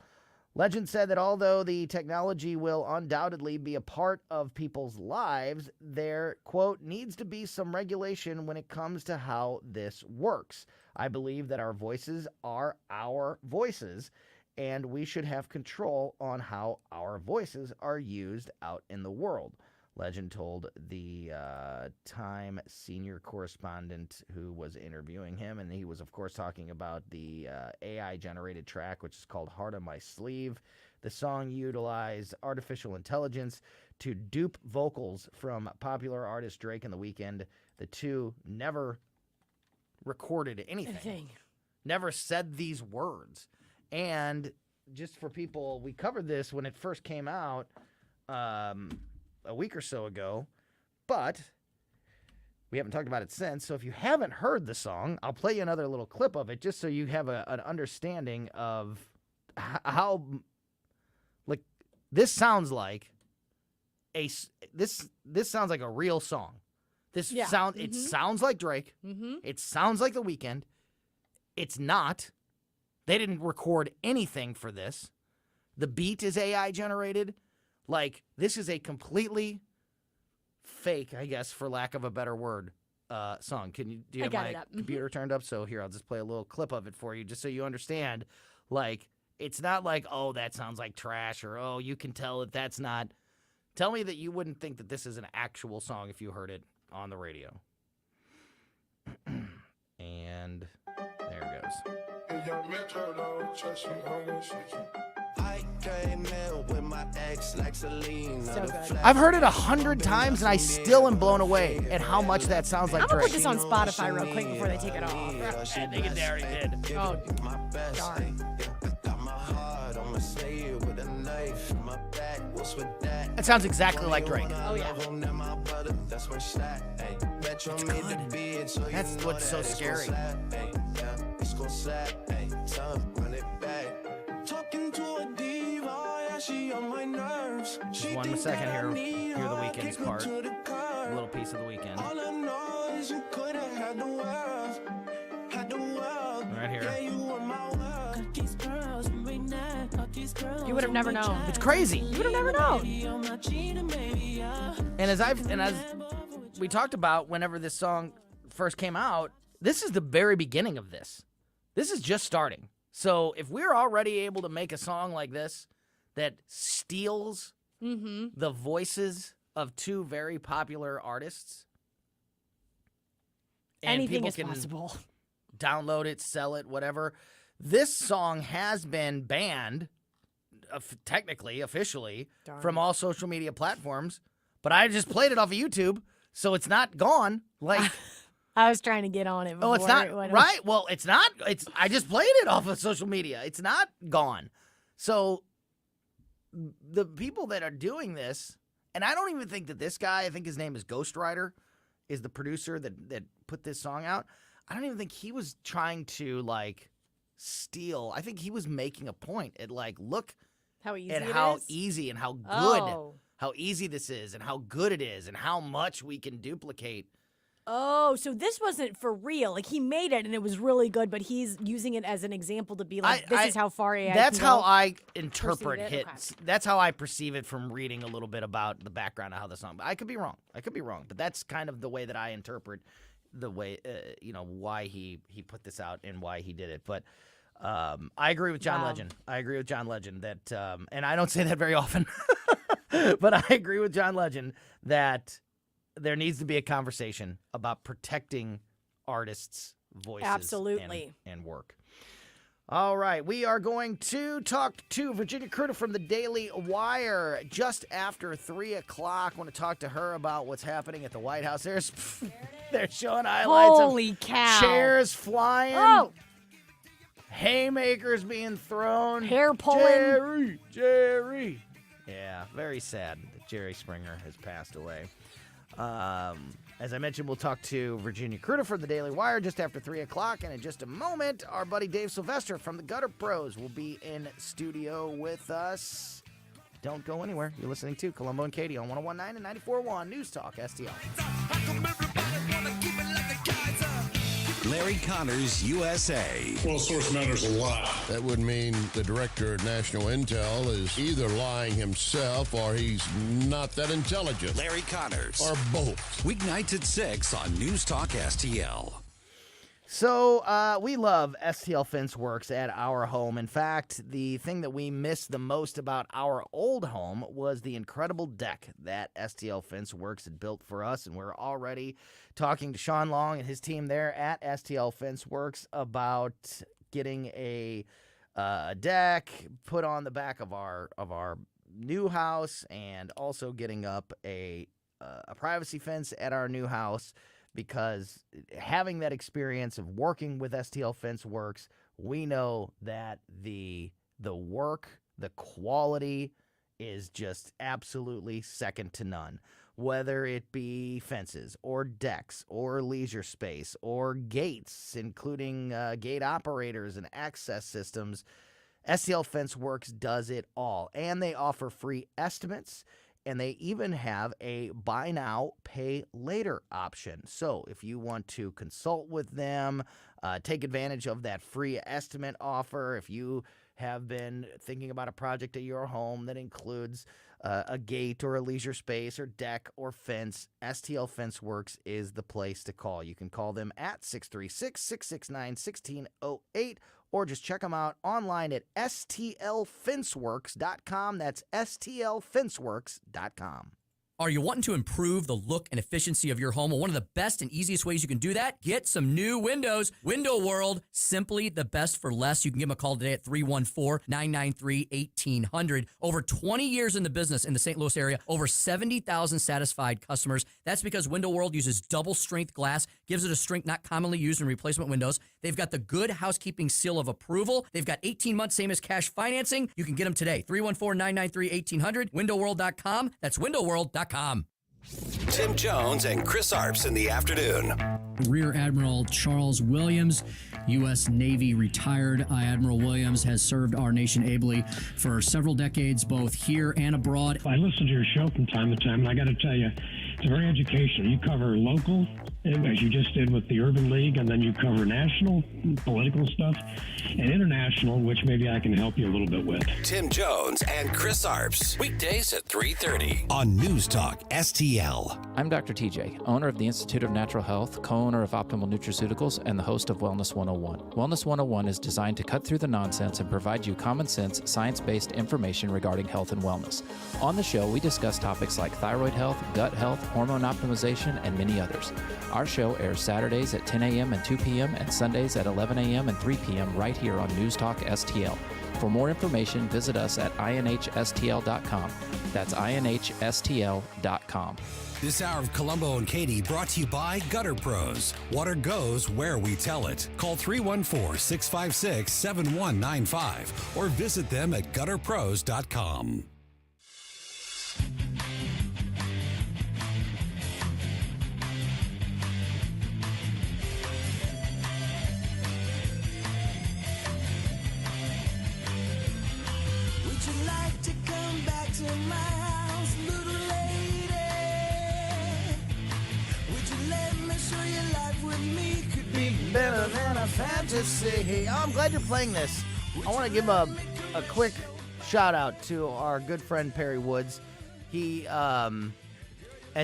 Legend said that although the technology will undoubtedly be a part of people's lives, there, quote, needs to be some regulation when it comes to how this works. I believe that our voices are our voices, and we should have control on how our voices are used out in the world. Legend told the Time senior correspondent who was interviewing him, and he was, of course, talking about the AI-generated track, which is called Heart on My Sleeve. The song utilized artificial intelligence to dupe vocals from popular artist Drake and The Weeknd. The two never recorded anything, never said these words. And just for people, we covered this when it first came out, a week or so ago, but we haven't talked about it since. So if you haven't heard the song, I'll play you another little clip of it just so you have an understanding of how, like, this sounds like this sounds like a real song. It sounds like Drake. It sounds like The Weeknd. It's not. They didn't record anything for this. The beat is AI generated. Like, this is a completely fake, I guess, for lack of a better word, song. Do you have my computer turned up? So here, I'll just play a little clip of it for you just so you understand. Like, it's not like, oh, that sounds like trash, or, oh, you can tell that that's not. Tell me that you wouldn't think that this is an actual song if you heard it on the radio. And there it goes. I've heard it 100 times, and I still am blown away at how much that sounds like
I'm gonna
Drake.
put this on Spotify real quick before they take it off.
I think it already did.
Oh, darn.
It sounds exactly like Drake.
Oh, yeah.
It's good. That's what's so scary. Just 1 second here. Hear The Weeknd's part. A little piece of The Weeknd. Right here.
You would have never known.
It's crazy.
You would have never known.
And as we talked about whenever this song first came out, this is the very beginning of this. This is just starting. So if we're already able to make a song like this that steals the voices of two very popular artists, and
anything
people
is
can
possible.
Download it, sell it, whatever. This song has been banned, technically, officially, from all social media platforms, but I just played it off of YouTube, so it's not gone. Like,
I was trying to get on it.
oh, it's not right. Well, it's not. I just played it off of social media. It's not gone. So the people that are doing this, and I don't even think that this guy, I think his name is Ghostwriter, is the producer that put this song out. I don't even think he was trying to, like, steal. I think he was making a point at, like, look
how easy
at
it
how
is?
easy and how good, how easy this is, and how good it is, and how much we can duplicate.
Oh, so this wasn't for real. Like, he made it and it was really good, but he's using it as an example to be like, this is how far AI
That's
can
how
go.
I interpret it.
Okay.
That's how I perceive it from reading a little bit about the background of how the song. I could be wrong. But that's kind of the way that I interpret the way, why he put this out and why he did it. But I agree with John Legend. I agree with John Legend that, and I don't say that very often, but I agree with John Legend that there needs to be a conversation about protecting artists' voices
Absolutely.
and work. All right, we are going to talk to Virginia Kruta from the Daily Wire just after 3 o'clock. I want to talk to her about what's happening at the White House. They're showing highlights
Holy
of
cow.
chairs flying,
Oh,
haymakers being thrown,
hair pulling.
Jerry. Yeah, very sad that Jerry Springer has passed away. As I mentioned, we'll talk to Virginia Kruta from the Daily Wire just after 3 o'clock. And in just a moment, our buddy Dave Sylvester from the Gutter Pros will be in studio with us. Don't go anywhere. You're listening to Colombo and Katie on 101.9 and 94.1 News Talk STL.
Larry Connors, USA.
Well, source matters a lot. That would mean the director of National Intel is either lying himself or he's not that intelligent.
Larry Connors.
Or both.
Weeknights at 6 on News Talk STL.
So we love STL Fence Works at our home. In fact, the thing that we missed the most about our old home was the incredible deck that STL Fence Works had built for us. And we're already talking to Sean Long and his team there at STL Fence Works about getting a deck put on the back of our new house, and also getting up a privacy fence at our new house. Because having that experience of working with STL Fence Works, we know that the work, the quality is just absolutely second to none. Whether it be fences or decks or leisure space or gates, including gate operators and access systems, STL Fence Works does it all. And they offer free estimates. And they even have a buy now, pay later option. So if you want to consult with them, take advantage of that free estimate offer. If you have been thinking about a project at your home that includes a gate or a leisure space or deck or fence, STL Fence Works is the place to call. You can call them at 636-669-1608, or just check them out online at stlfenceworks.com. That's stlfenceworks.com.
Are you wanting to improve the look and efficiency of your home? Well, one of the best and easiest ways you can do that, get some new windows. Window World, simply the best for less. You can give them a call today at 314-993-1800. Over 20 years in the business in the St. Louis area, over 70,000 satisfied customers. That's because Window World uses double strength glass, gives it a strength not commonly used in replacement windows. They've got the Good Housekeeping Seal of Approval. They've got 18 months, same as cash financing. You can get them today. 314-993-1800, windowworld.com. That's windowworld.com.
Tim Jones and Chris Arps in the afternoon.
Rear Admiral Charles Williams, U.S. Navy retired. Admiral Williams has served our nation ably for several decades, both here and abroad.
I listen to your show from time to time, and I got to tell you, it's very educational. You cover local, as you just did with the Urban League, and then you cover national political stuff and international, which maybe I can help you a little bit with.
Tim Jones and Chris Arps, weekdays at 3:30 on News Talk STL.
I'm Dr. TJ, owner of the Institute of Natural Health, co-owner of Optimal Nutraceuticals, and the host of Wellness 101. Wellness 101 is designed to cut through the nonsense and provide you common sense, science-based information regarding health and wellness. On the show, we discuss topics like thyroid health, gut health, hormone optimization, and many others. Our show airs Saturdays at 10 a.m. and 2 p.m. and Sundays at 11 a.m. and 3 p.m. right here on News Talk STL. For more information, visit us at inhstl.com. That's inhstl.com.
This hour of Colombo and Katie brought to you by Gutter Pros. Water goes where we tell it. Call 314-656-7195 or visit them at gutterpros.com.
Would you like to come back to my house, little lady? Would you let me show you life with me could be
Better than a fantasy. Oh, I'm glad you're playing this. I want to give a quick shout out to our good friend Perry Woods. He, as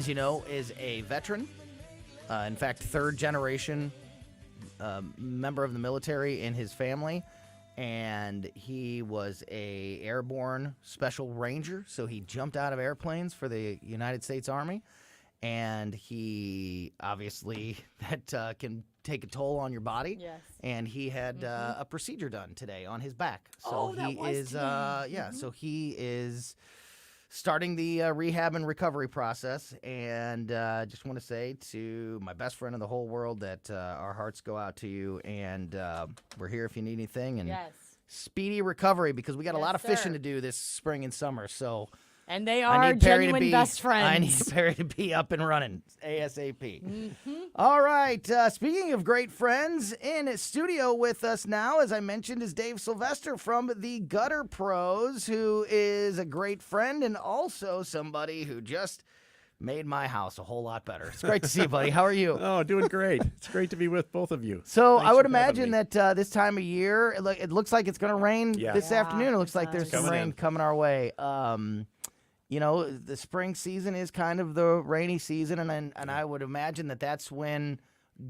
you know, is a veteran. In fact, third generation member of the military in his family. And he was a airborne special ranger, so he jumped out of airplanes for the United States Army. And he obviously that can take a toll on your body. Yes. And he had a procedure done today on his back. So so he is starting the rehab and recovery process. And just want to say to my best friend in the whole world that our hearts go out to you. And we're here if you need anything. And speedy recovery, because we got a lot of fishing to do this spring and summer. So
And they are genuine best friends.
I need Perry to be up and running ASAP. All right. Speaking of great friends, in studio with us now, as I mentioned, is Dave Sylvester from the Gutter Pros, who is a great friend and also somebody who just Made my house a whole lot better. It's great to see you, buddy. How are you?
Oh, doing great. It's great to be with both of you.
So
Thanks
I would
for having
imagine
me.
that this time of year, it looks like it's going to rain this afternoon. It looks like there's some
Coming
rain
in.
coming our way. You know, the spring season is kind of the rainy season, and I would imagine that that's when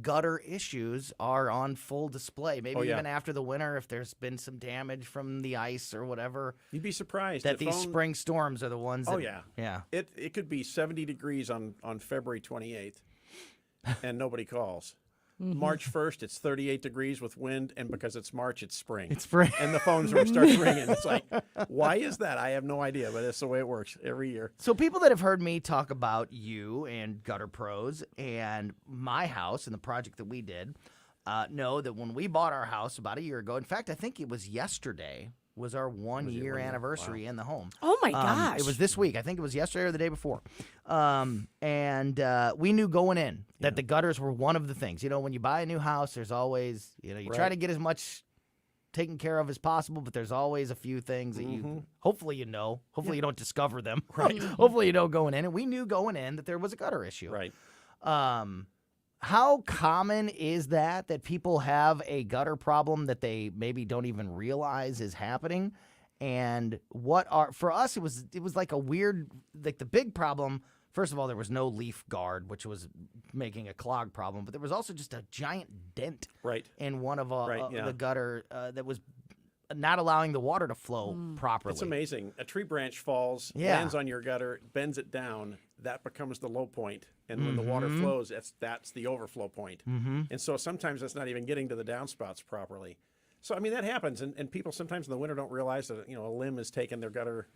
gutter issues are on full display. Maybe even after the winter, if there's been some damage from the ice or whatever.
You'd be surprised
that
if
these spring storms are the ones.
Oh
that, yeah.
It could be 70 degrees on February 28th, and nobody calls. March 1st, it's 38 degrees with wind, and because it's March, it's spring.
It's spring.
And the phone starts ringing. It's like, why is that? I have no idea, but it's the way it works every year.
So people that have heard me talk about you and Gutter Pros and my house and the project that we did know that when we bought our house about a year ago, in fact, I think it was yesterday, was our one-year anniversary in the home.
Oh, my gosh.
It was this week. I think it was yesterday or the day before. And we knew going in that the gutters were one of the things. You know, when you buy a new house, there's always, you try to get as much taken care of as possible, but there's always a few things that you, hopefully you know. Hopefully you don't discover them. Right. Hopefully you know going in. And we knew going in that there was a gutter issue.
Right.
How common is that people have a gutter problem that they maybe don't even realize is happening? And for us, it was like a weird, like the big problem. First of all, there was no leaf guard, which was making a clog problem, but there was also just a giant dent in one of the gutter that was not allowing the water to flow properly.
It's amazing. A tree branch falls, lands on your gutter, bends it down. That becomes the low point. And when the water flows, that's the overflow point. And so sometimes it's not even getting to the downspouts properly. So, I mean, that happens. And people sometimes in the winter don't realize that, a limb is taking their gutter,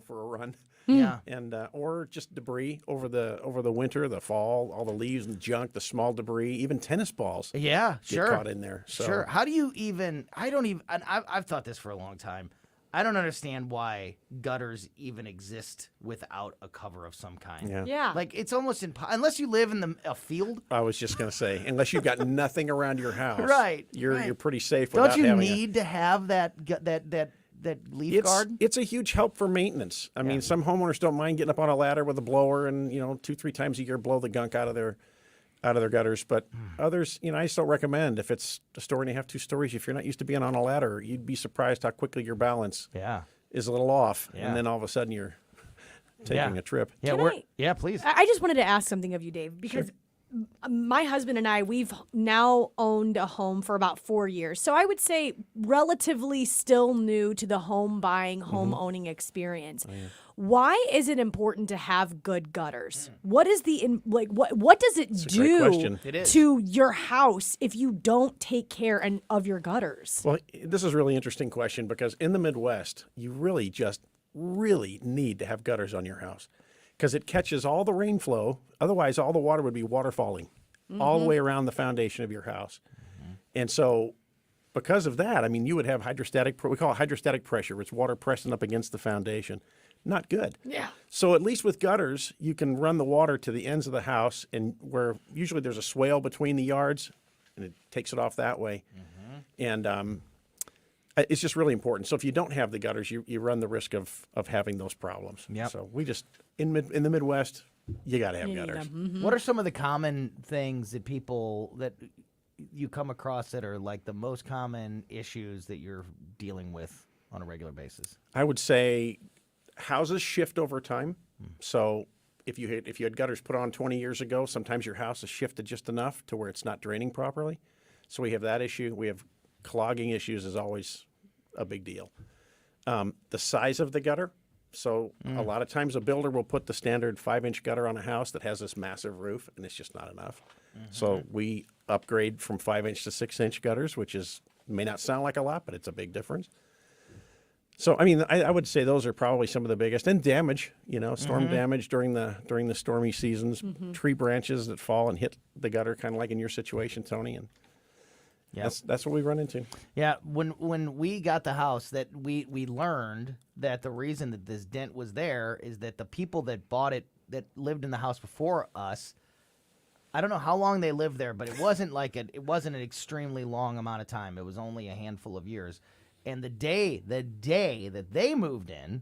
for a run.
Yeah.
And or just debris over the winter, the fall, all the leaves and junk, the small debris, even tennis balls.
Yeah,
get caught in there. So.
Sure. How do you even? I've thought this for a long time. I don't understand why gutters even exist without a cover of some kind.
Yeah.
Like it's almost unless you live in a field.
I was just going to say, unless you've got nothing around your house,
right?
You're pretty safe.
Don't you
having
need to have that leaf guard?
It's a huge help for maintenance. I mean, some homeowners don't mind getting up on a ladder with a blower and 2-3 times a year blow the gunk out of their gutters. But others, I just don't recommend. If it's a story and a half, 2 stories, if you're not used to being on a ladder, you'd be surprised how quickly your balance is a little off, and then all of a sudden you're taking a trip.
Yeah, please.
I just wanted to ask something of you, Dave, because my husband and I, we've now owned a home for about 4 years. So I would say relatively still new to the home buying, home owning experience.
Oh, yeah.
Why is it important to have good gutters? What is what does it do to your house if you don't take care of your gutters?
Well, this is a really interesting question because in the Midwest, you really need to have gutters on your house because it catches all the rain flow. Otherwise, all the water would be water falling all the way around the foundation of your house. And so because of that, I mean, you would have we call it hydrostatic pressure. It's water pressing up against the foundation. Not good.
Yeah.
So at least with gutters, you can run the water to the ends of the house, and where usually there's a swale between the yards, and it takes it off that way. And it's just really important. So if you don't have the gutters, you run the risk of having those problems.
Yep.
So we just in the Midwest, you got to have gutters.
What are some of the common things that you come across that are like the most common issues that you're dealing with on a regular basis?
I would say houses shift over time. So if you had gutters put on 20 years ago, sometimes your house has shifted just enough to where it's not draining properly. So we have that issue. We have clogging issues is always a big deal. The size of the gutter. So a lot of times a builder will put the standard 5-inch gutter on a house that has this massive roof, and it's just not enough. So we upgrade from 5-inch to 6-inch gutters, which may not sound like a lot, but it's a big difference. So, I mean, I would say those are probably some of the biggest. And damage, storm damage during the stormy seasons, tree branches that fall and hit the gutter, kind of like in your situation, Tony. And that's what we run into.
Yeah, when we got the house, that we learned that the reason that this dent was there is that the people that bought it, that lived in the house before us, I don't know how long they lived there, but it wasn't an extremely long amount of time. It was only a handful of years. And the day that they moved in,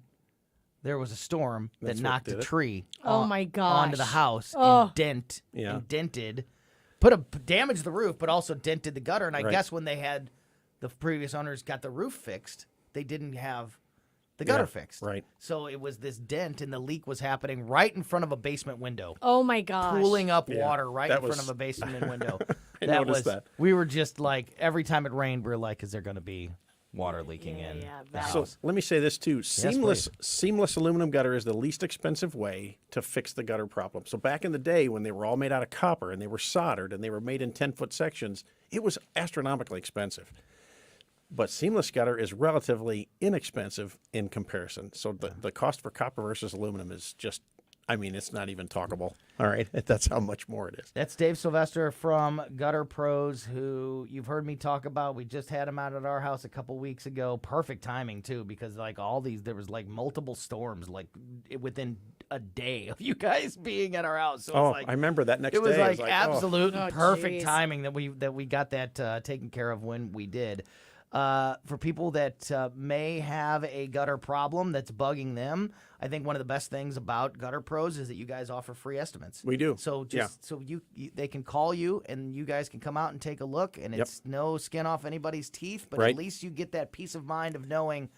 there was a storm
That's
that
what
knocked a
did it.
tree
Oh my gosh.
onto the house
Oh.
and
Yeah.
dented, damaged the roof, but also dented the gutter. And I
Right.
guess when they had the previous owners got the roof fixed, they didn't have the gutter fixed.
Right.
So it was this dent, and the leak was happening right in front of a basement window.
Oh my gosh.
Pooling up
Yeah,
water right in
that
front
was-
of a basement window.
I noticed that.
We were just like, every time it rained, we were like, is there going to be water leaking in the
So
house?
let me say this too: seamless
please.
seamless aluminum gutter is the least expensive way to fix the gutter problem. So back in the day, when they were all made out of copper and they were soldered and they were made in 10-foot sections, it was astronomically expensive. But seamless gutter is relatively inexpensive in comparison. So the cost for copper versus aluminum is just, I mean, it's not even talkable. All right, that's how much more it is.
That's Dave Sylvester from Gutter Pros, who you've heard me talk about. We just had him out at our house a couple weeks ago. Perfect timing, too, because like there was like multiple storms like within a day of you guys being at our house. So
Oh,
it's like,
I remember that next
it was
day. I
like
was like,
absolute
oh.
perfect
Geez.
timing that we got that taken care of when we did. For people that may have a gutter problem that's bugging them, I think one of the best things about Gutter Pros is that you guys offer free estimates.
We do.
So
Yeah.
so they can call you and you guys can come out and take a look, and
Yep.
it's no skin off anybody's teeth, but
Right.
at least you get that peace of mind of knowing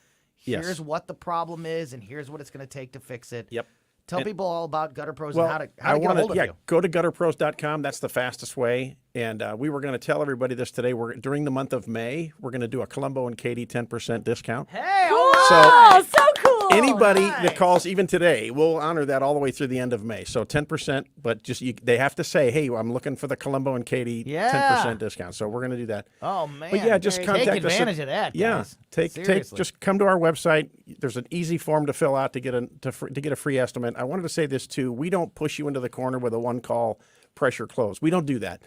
Yes.
here's what the problem is and here's what it's going to take to fix it.
Yep.
Tell
And-
people all about Gutter Pros
Well,
and how to
I
get a
wanna-
hold of
yeah,
you.
go to gutterpros.com. That's the fastest way. And we were going to tell everybody this today. During the month of May, we're going to do a Colombo and Katie 10% discount.
Hey,
So
Oh, so cool.
anybody that calls, even today, we'll honor that all the way through the end of May. So 10%, but just they have to say, hey, I'm looking for the Colombo and Katie 10% discount. So we're going to do to do that.
Oh man!
But yeah, just
Take
contact us.
advantage of that,
Yeah,
guys.
take
Seriously.
just come to our website. There's an easy form to fill out to get a free estimate. I wanted to say this too. We don't push you into the corner with a one-call pressure close. We don't do that.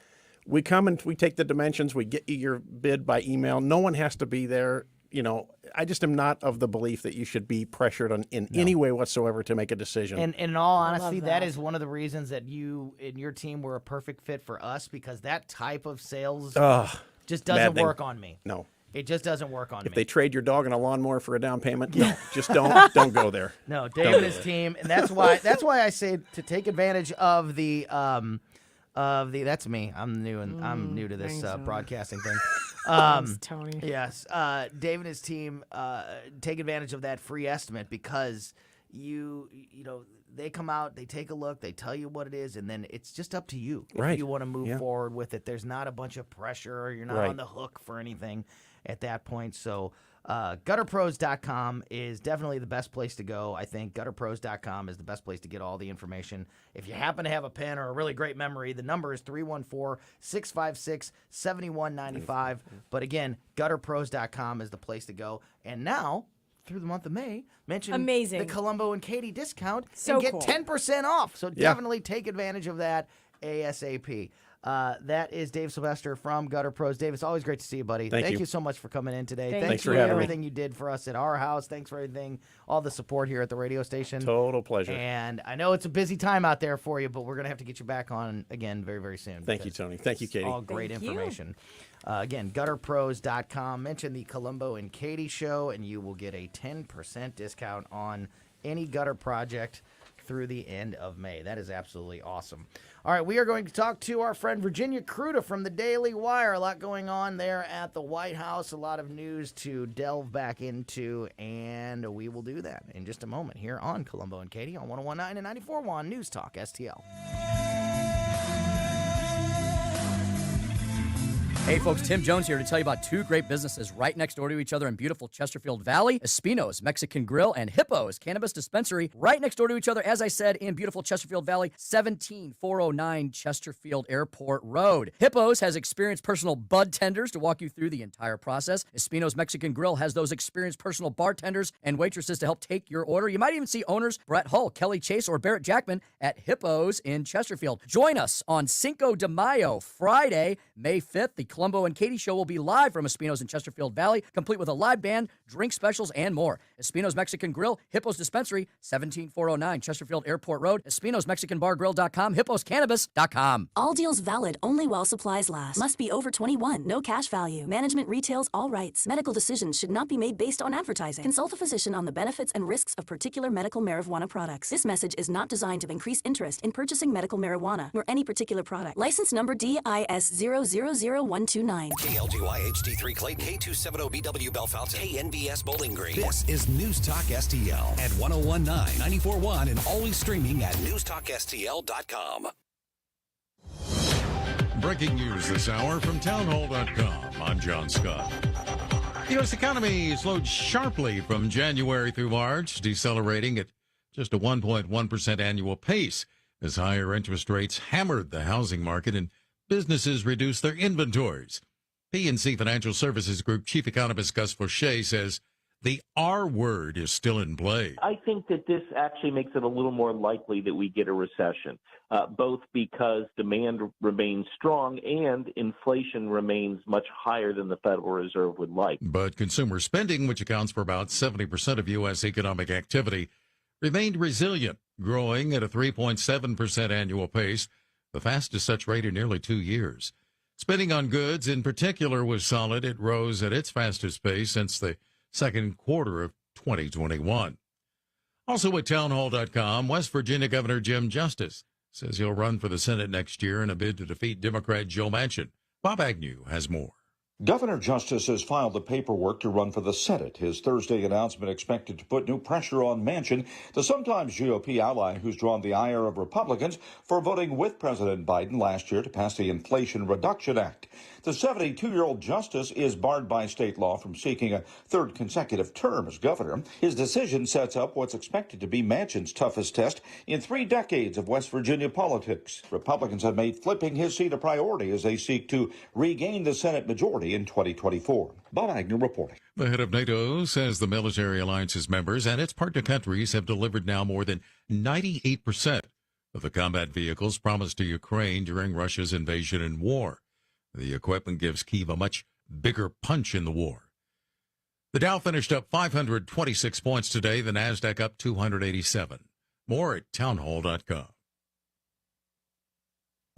We come and we take the dimensions. We get you your bid by email. No one has to be there. You know, I just am not of the belief that you should be pressured in any way whatsoever to make a decision.
And in all
I love
honesty,
that.
that is one of the reasons that you and your team were a perfect fit for us, because that type of sales
Ugh,
just
bad
doesn't
thing.
work on me.
No.
It just doesn't work on
If
me.
they trade your dog and a lawnmower for a down payment, no, just don't go there.
No,
Don't
Dave
go
and his
there.
team, and that's why I say to take advantage of the that's me. I'm new to this
thanks,
broadcasting thing.
Thanks, Tony.
Yes, Dave and his team take advantage of that free estimate, because you know they come out, they take a look, they tell you what it is, and then it's just up to you
Right.
if you want to move
Yeah.
forward with it. There's not a bunch of pressure, or you're not
Right.
on the hook for anything at that point. So gutterpros.com is definitely the best place to go. I think gutterpros.com is the best place to get all the information. If you happen to have a pen or a really great memory, the number is 314-656-7195. But again, gutterpros.com is the place to go. And now, through the month of May, mention
Amazing.
the Colombo and Katie discount
So
and get
cool.
10% off. So
Yeah.
definitely take advantage of that ASAP. That is Dave Sylvester from Gutter Pros. Dave, it's always great to see you, buddy.
Thank you.
so much for coming in today.
Thank
Thanks
you.
for
Thanks for having me.
everything you did for us at our house. Thanks for everything, all the support here at the radio station.
Total pleasure.
And I know it's a busy time out there for you, but we're going to have to get you back on again very, very soon.
Thank you,
because
Tony. Thank you,
it's
Katie.
all great
Thank you.
information. Again, gutterpros.com. Mention the Colombo and Katie show, and you will get a 10% discount on any gutter project through the end of May. That is absolutely awesome. All right, we are going to talk to our friend Virginia Kruta from the Daily Wire. A lot going on there at the White House, a lot of news to delve back into, and we will do that in just a moment here on Colombo and Katie on 101.9 and 94.1 News Talk STL.
Hey folks, Tim Jones here to tell you about two great businesses right next door to each other in beautiful Chesterfield Valley. Espino's Mexican Grill and Hippo's Cannabis Dispensary right next door to each other, as I said, in beautiful Chesterfield Valley, 17409 Chesterfield Airport Road. Hippo's has experienced personal bud tenders to walk you through the entire process. Espino's Mexican Grill has those experienced personal bartenders and waitresses to help take your order. You might even see owners Brett Hull, Kelly Chase, or Barrett Jackman at Hippo's in Chesterfield. Join us on Cinco de Mayo, Friday, May 5th. The Colombo and Katie show will be live from Espino's in Chesterfield Valley, complete with a live band, drink specials, and more. Espino's Mexican Grill, Hippos Dispensary, 17409 Chesterfield Airport Road, EspinosMexicanBarGrill.com, HipposCannabis.com.
All deals valid only while supplies last. Must be over 21. No cash value. Management retails all rights. Medical decisions should not be made based on advertising. Consult a physician on the benefits and risks of particular medical marijuana products. This message is not designed to increase interest in purchasing medical marijuana nor any particular product. License number DIS 000129.
KLGY HD3 Clayton, K270BW Bellefonte, KNBS Bowling Green. This is News Talk STL at 1019, 94.1, and always streaming at newstalkstl.com.
Breaking news this hour from townhall.com. I'm John Scott. The U.S. economy slowed sharply from January through March, decelerating at just a 1.1% annual pace as higher interest rates hammered the housing market and businesses reduced their inventories. PNC Financial Services Group Chief Economist Gus Fauché says the R word is still in play.
I think that this actually makes it a little more likely that we get a recession, both because demand remains strong and inflation remains much higher than the Federal Reserve would like.
But consumer spending, which accounts for about 70% of U.S. economic activity, remained resilient, growing at a 3.7% annual pace, the fastest such rate in nearly 2 years. Spending on goods in particular was solid. It rose at its fastest pace since the second quarter of 2021. Also at townhall.com, West Virginia Governor Jim Justice says he'll run for the Senate next year in a bid to defeat Democrat Joe Manchin. Bob Agnew has more.
Governor Justice has filed the paperwork to run for the Senate. His Thursday announcement expected to put new pressure on Manchin, the sometimes GOP ally who's drawn the ire of Republicans for voting with President Biden last year to pass the Inflation Reduction Act. The 72-year-old Justice is barred by state law from seeking a third consecutive term as governor. His decision sets up what's expected to be Manchin's toughest test in 3 decades of West Virginia politics. Republicans have made flipping his seat a priority as they seek to regain the Senate majority in 2024. Bob Agnew reporting.
The head of NATO says the military alliance's members and its partner countries have delivered now more than 98% of the combat vehicles promised to Ukraine during Russia's invasion and war. The equipment gives Kyiv a much bigger punch in the war. The Dow finished up 526 points today, the Nasdaq up 287. More at townhall.com.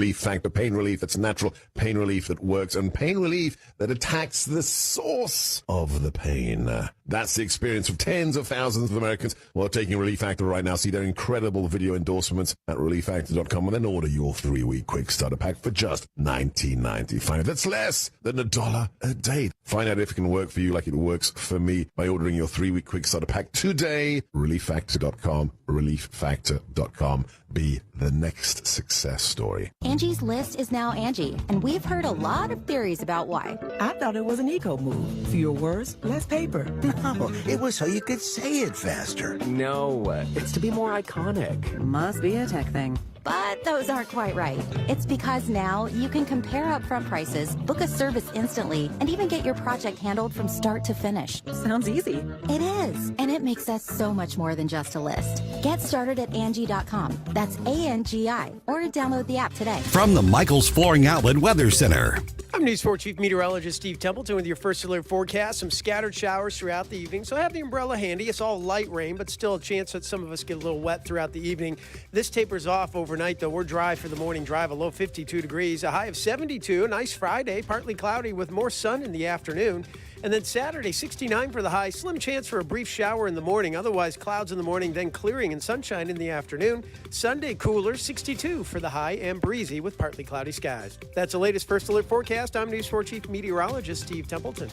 Relief Factor, pain relief that's natural, pain relief that works, and pain relief that attacks the source of the pain. That's the experience of tens of thousands of Americans who are taking Relief Factor right now. See their incredible video endorsements at relieffactor.com and then order your 3-week quick starter pack for just $19.95. That's less than $1 a day. Find out if it can work for you like it works for me by ordering your 3-week quick starter pack today. relieffactor.com, relieffactor.com. Be the next success story.
Angie's List is now Angie, and we've heard a lot of theories about why.
I thought it was an eco move. Fewer words, less paper.
No, it was so you could say it faster.
No, it's to be more iconic.
Must be a tech thing. But those aren't quite right. It's because now you can compare upfront prices, book a service instantly, and even get your project handled from start to finish.
Sounds easy.
It is, and it makes us so much more than just a list. Get started at Angie.com. That's ANGI, or download the app today.
From the Michaels Flooring Outlet Weather Center.
I'm News 4 Chief Meteorologist Steve Templeton with your first alert forecast. Some scattered showers throughout the evening, so have the umbrella handy. It's all light rain, but still a chance that some of us get a little wet throughout the evening. This tapers off overnight, though. We're dry for the morning drive, a low 52 degrees, a high of 72. A nice Friday, partly cloudy with more sun in the afternoon. And then Saturday, 69 for the high. Slim chance for a brief shower in the morning. Otherwise, clouds in the morning, then clearing and sunshine in the afternoon. Sunday, cooler, 62 for the high and breezy with partly cloudy skies. That's the latest First Alert forecast. I'm News 4 Chief Meteorologist Steve Templeton.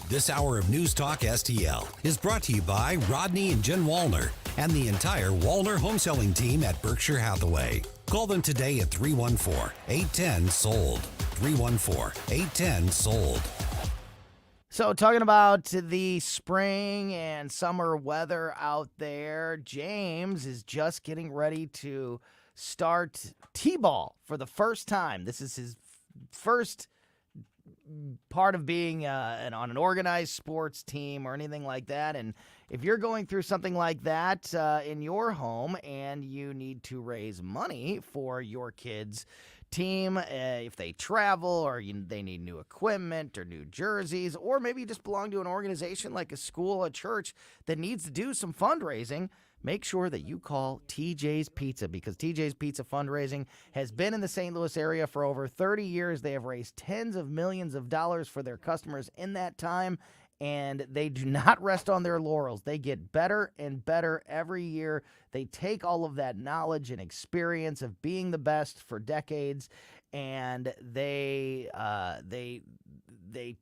This hour of News Talk STL is brought to you by Rodney and Jen Wallner and the entire Wallner home selling team at Berkshire Hathaway. Call them today at 314-810-SOLD. 314-810-SOLD.
So talking about the spring and summer weather out there, James is just getting ready to start T-ball for the first time. This is his first part of being on an organized sports team or anything like that. And if you're going through something like that in your home and you need to raise money for your kids team if they travel or they need new equipment or new jerseys, or maybe you just belong to an organization like a school, a church that needs to do some fundraising. Make sure that you call TJ's Pizza, because TJ's Pizza fundraising has been in the St. Louis area for over 30 years. They have raised tens of millions of dollars for their customers in that time, and they do not rest on their laurels. They get better and better every year. They take all of that knowledge and experience of being the best for decades, and they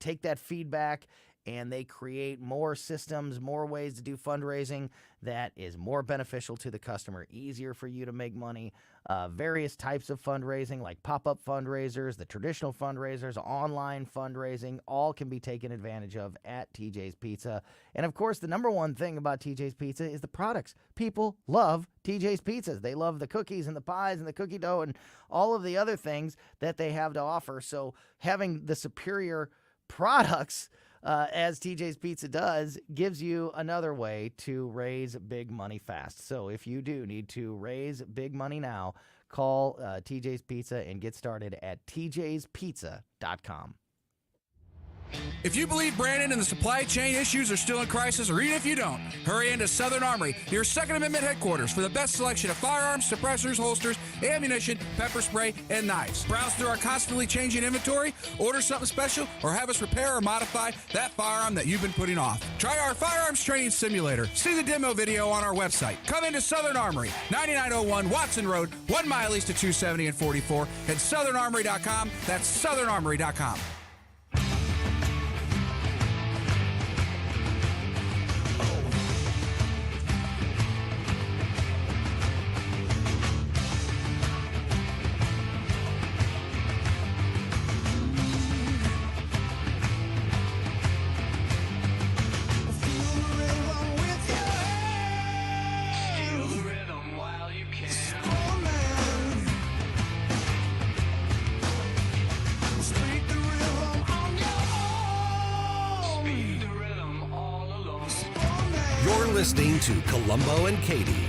take that feedback and they create more systems, more ways to do fundraising that is more beneficial to the customer, easier for you to make money. Various types of fundraising like pop-up fundraisers, the traditional fundraisers, online fundraising, all can be taken advantage of at TJ's Pizza. And of course, the number one thing about TJ's Pizza is the products. People love TJ's Pizzas. They love the cookies and the pies and the cookie dough and all of the other things that they have to offer. So having the superior products as TJ's Pizza does, gives you another way to raise big money fast. So if you do need to raise big money now, call TJ's Pizza and get started at tjspizza.com.
If you believe Brandon and the supply chain issues are still in crisis, or even if you don't, hurry into Southern Armory, your Second Amendment headquarters, for the best selection of firearms, suppressors, holsters, ammunition, pepper spray, and knives. Browse through our constantly changing inventory, order something special, or have us repair or modify that firearm that you've been putting off. Try our firearms training simulator. See the demo video on our website. Come into Southern Armory, 9901 Watson Road, 1 mile east of 270 and 44, at southernarmory.com. That's southernarmory.com.
Listening to Colombo and Katie.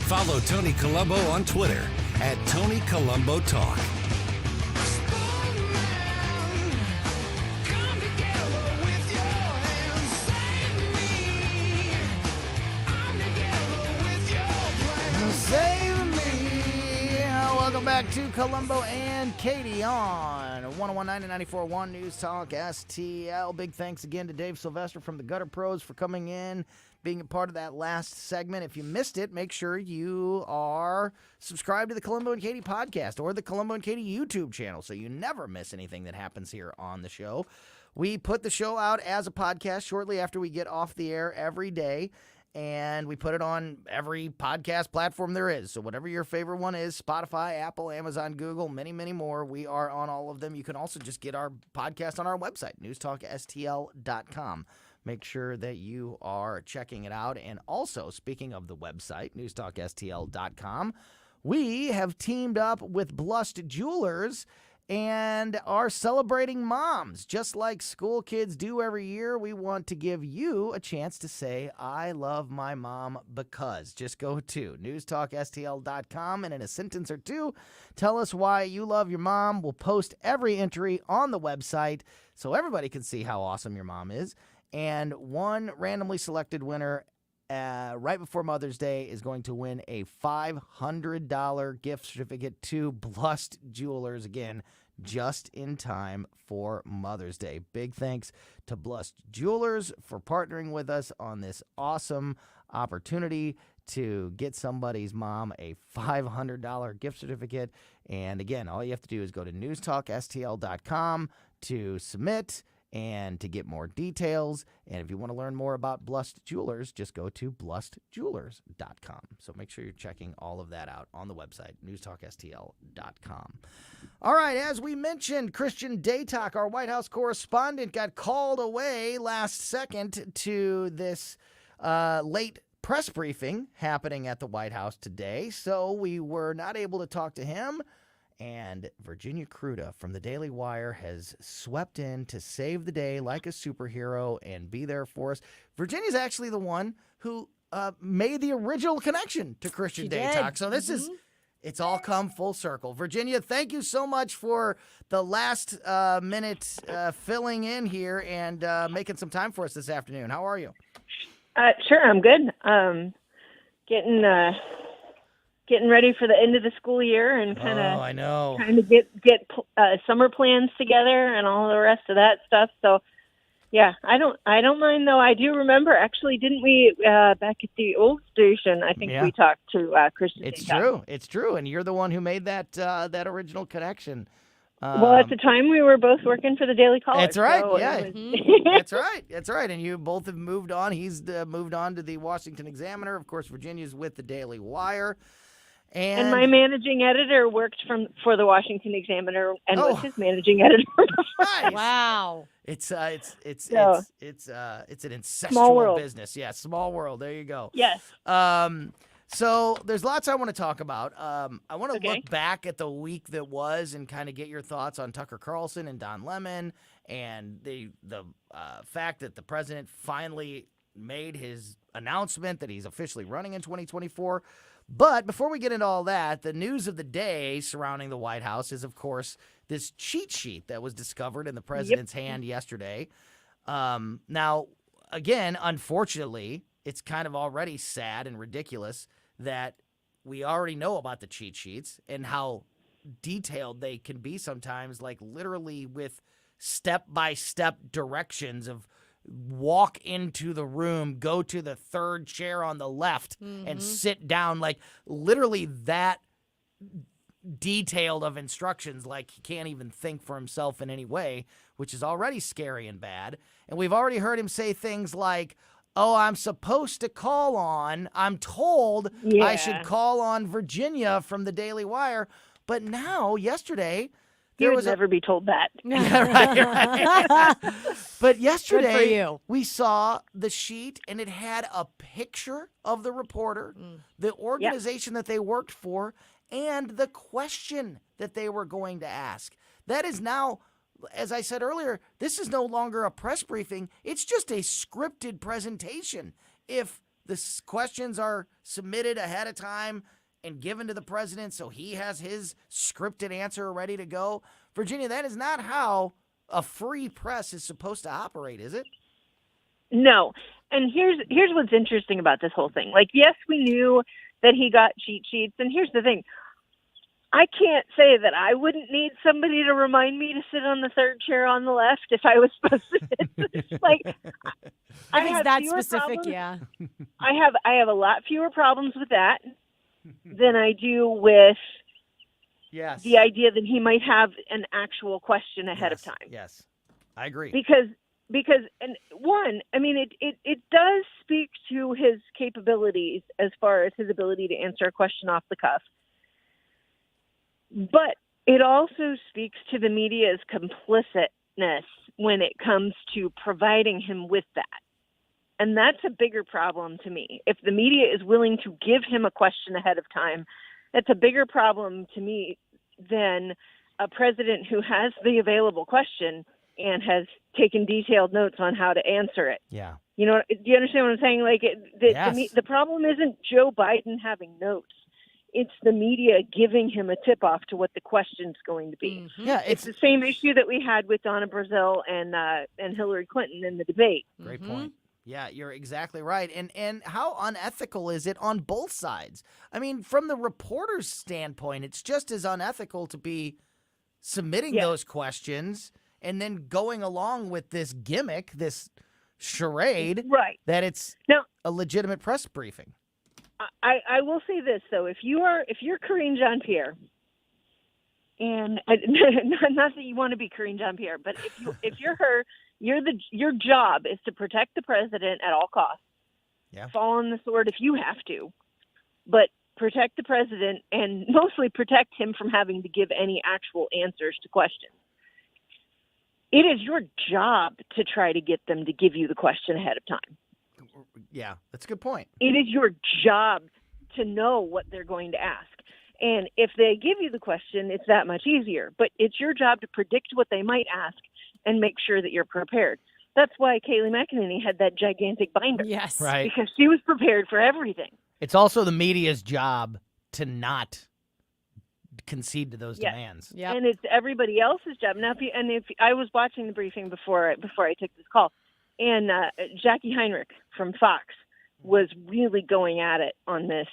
Follow Tony Colombo on Twitter at Tony Colombo Talk.
Save me. Welcome back to Colombo and Katie on 101.9 and 94.1 News Talk STL. Big thanks again to Dave Sylvester from the Gutter Pros for coming in, being a part of that last segment. If you missed it, make sure you are subscribed to the Colombo and Katie podcast or the Colombo and Katie YouTube channel so you never miss anything that happens here on the show. We put the show out as a podcast shortly after we get off the air every day, and we put it on every podcast platform there is. So whatever your favorite one is, Spotify, Apple, Amazon, Google, many, many more, we are on all of them. You can also just get our podcast on our website, newstalkstl.com. Make sure that you are checking it out. And also, speaking of the website, newstalkstl.com, we have teamed up with Blust Jewelers and are celebrating moms. Just like school kids do every year, we want to give you a chance to say, I love my mom because. Just go to newstalkstl.com and in a sentence or two, tell us why you love your mom. We'll post every entry on the website so everybody can see how awesome your mom is. And one randomly selected winner right before Mother's Day is going to win a $500 gift certificate to Blust Jewelers. Again, just in time for Mother's Day. Big thanks to Blust Jewelers for partnering with us on this awesome opportunity to get somebody's mom a $500 gift certificate. And again, all you have to do is go to newstalkstl.com to submit and to get more details. And if you want to learn more about Blust Jewelers, just go to blustjewelers.com. So make sure you're checking all of that out on the website, newstalkstl.com. All right, as we mentioned, Christian Daytalk, our White House correspondent, got called away last second to this late press briefing happening at the White House today. So we were not able to talk to him. And Virginia Kruta from the Daily Wire has swept in to save the day like a superhero and be there for us. Virginia's actually the one who made the original connection to Christian Daytalk. So this is It's all come full circle. Virginia, thank you so much for the last minute filling in here and making some time for us this afternoon. How are you?
Sure, I'm good. Getting ready for the end of the school year and kind of
I know.
trying to get summer plans together and all the rest of that stuff. So, yeah, I don't mind though. I do remember actually, didn't we back at the old station? I think we talked to Kristen.
It's true, and you're the one who made that original connection.
Well, at the time we were both working for the Daily Caller.
That's right.
So
That's right. That's right. And you both have moved on. He's moved on to the Washington Examiner. Of course, Virginia's with the Daily Wire.
And my managing editor worked for the Washington Examiner and was his managing editor.
Nice.
Wow.
It's an incestual business. Yeah, small world. There you go.
Yes.
So there's lots I want to talk about. I want to look back at the week that was and kind of get your thoughts on Tucker Carlson and Don Lemon and the fact that the president finally made his announcement that he's officially running in 2024. But before we get into all that, the news of the day surrounding the White House is, of course, this cheat sheet that was discovered in the president's hand yesterday. Now, again, unfortunately, it's kind of already sad and ridiculous that we already know about the cheat sheets and how detailed they can be sometimes, like literally with step-by-step directions of walk into the room, go to the third chair on the left and sit down, like literally that detailed of instructions, like he can't even think for himself in any way, which is already scary and bad. And we've already heard him say things like, oh, I'm supposed to call on, I'm told I should call on Virginia from the Daily Wire. But now, yesterday,
you would never be told that.
Right. But yesterday,
Good for you.
we saw the sheet, and it had a picture of the reporter, the organization that they worked for, and the question that they were going to ask. That is now, as I said earlier, this is no longer a press briefing. It's just a scripted presentation. If the questions are submitted ahead of time and given to the president so he has his scripted answer ready to go. Virginia, that is not how a free press is supposed to operate, is it?
No. And here's what's interesting about this whole thing. Like, yes, we knew that he got cheat sheets. And here's the thing. I can't say that I wouldn't need somebody to remind me to sit on the third chair on the left if I was supposed to. Like, I
If it's
have
that
fewer
specific,
problems.
yeah.
I have a lot fewer problems with that than I do with the idea that he might have an actual question ahead of time.
Yes, I agree.
Because and one, I mean, it does speak to his capabilities as far as his ability to answer a question off the cuff. But it also speaks to the media's complicitness when it comes to providing him with that. And that's a bigger problem to me. If the media is willing to give him a question ahead of time, that's a bigger problem to me than a president who has the available question and has taken detailed notes on how to answer it.
Yeah.
You know, do you understand what I'm saying? Like,
Yes.
the problem isn't Joe Biden having notes. It's the media giving him a tip-off to what the question's going to be.
Yeah,
it's the same issue that we had with Donna Brazile and Hillary Clinton in the debate.
Great point. Yeah, you're exactly right. And how unethical is it on both sides? I mean, from the reporter's standpoint, it's just as unethical to be submitting those questions and then going along with this gimmick, this charade, that it's a legitimate press briefing.
I will say this though: if you're Karine Jean-Pierre, and not that you want to be Karine Jean-Pierre, but if you're her, your job is to protect the president at all costs.
Yeah.
Fall on the sword if you have to, but protect the president and mostly protect him from having to give any actual answers to questions. It is your job to try to get them to give you the question ahead of time.
Yeah, that's a good point.
It is your job to know what they're going to ask. And if they give you the question, it's that much easier. But it's your job to predict what they might ask and make sure that you're prepared. That's why Kayleigh McEnany had that gigantic binder.
Yes.
Right.
Because she was prepared for everything.
It's also the media's job to not concede to those
Yes.
demands.
And it's everybody else's job. Now, if I was watching the briefing before I took this call, and Jackie Heinrich from Fox was really going at it on this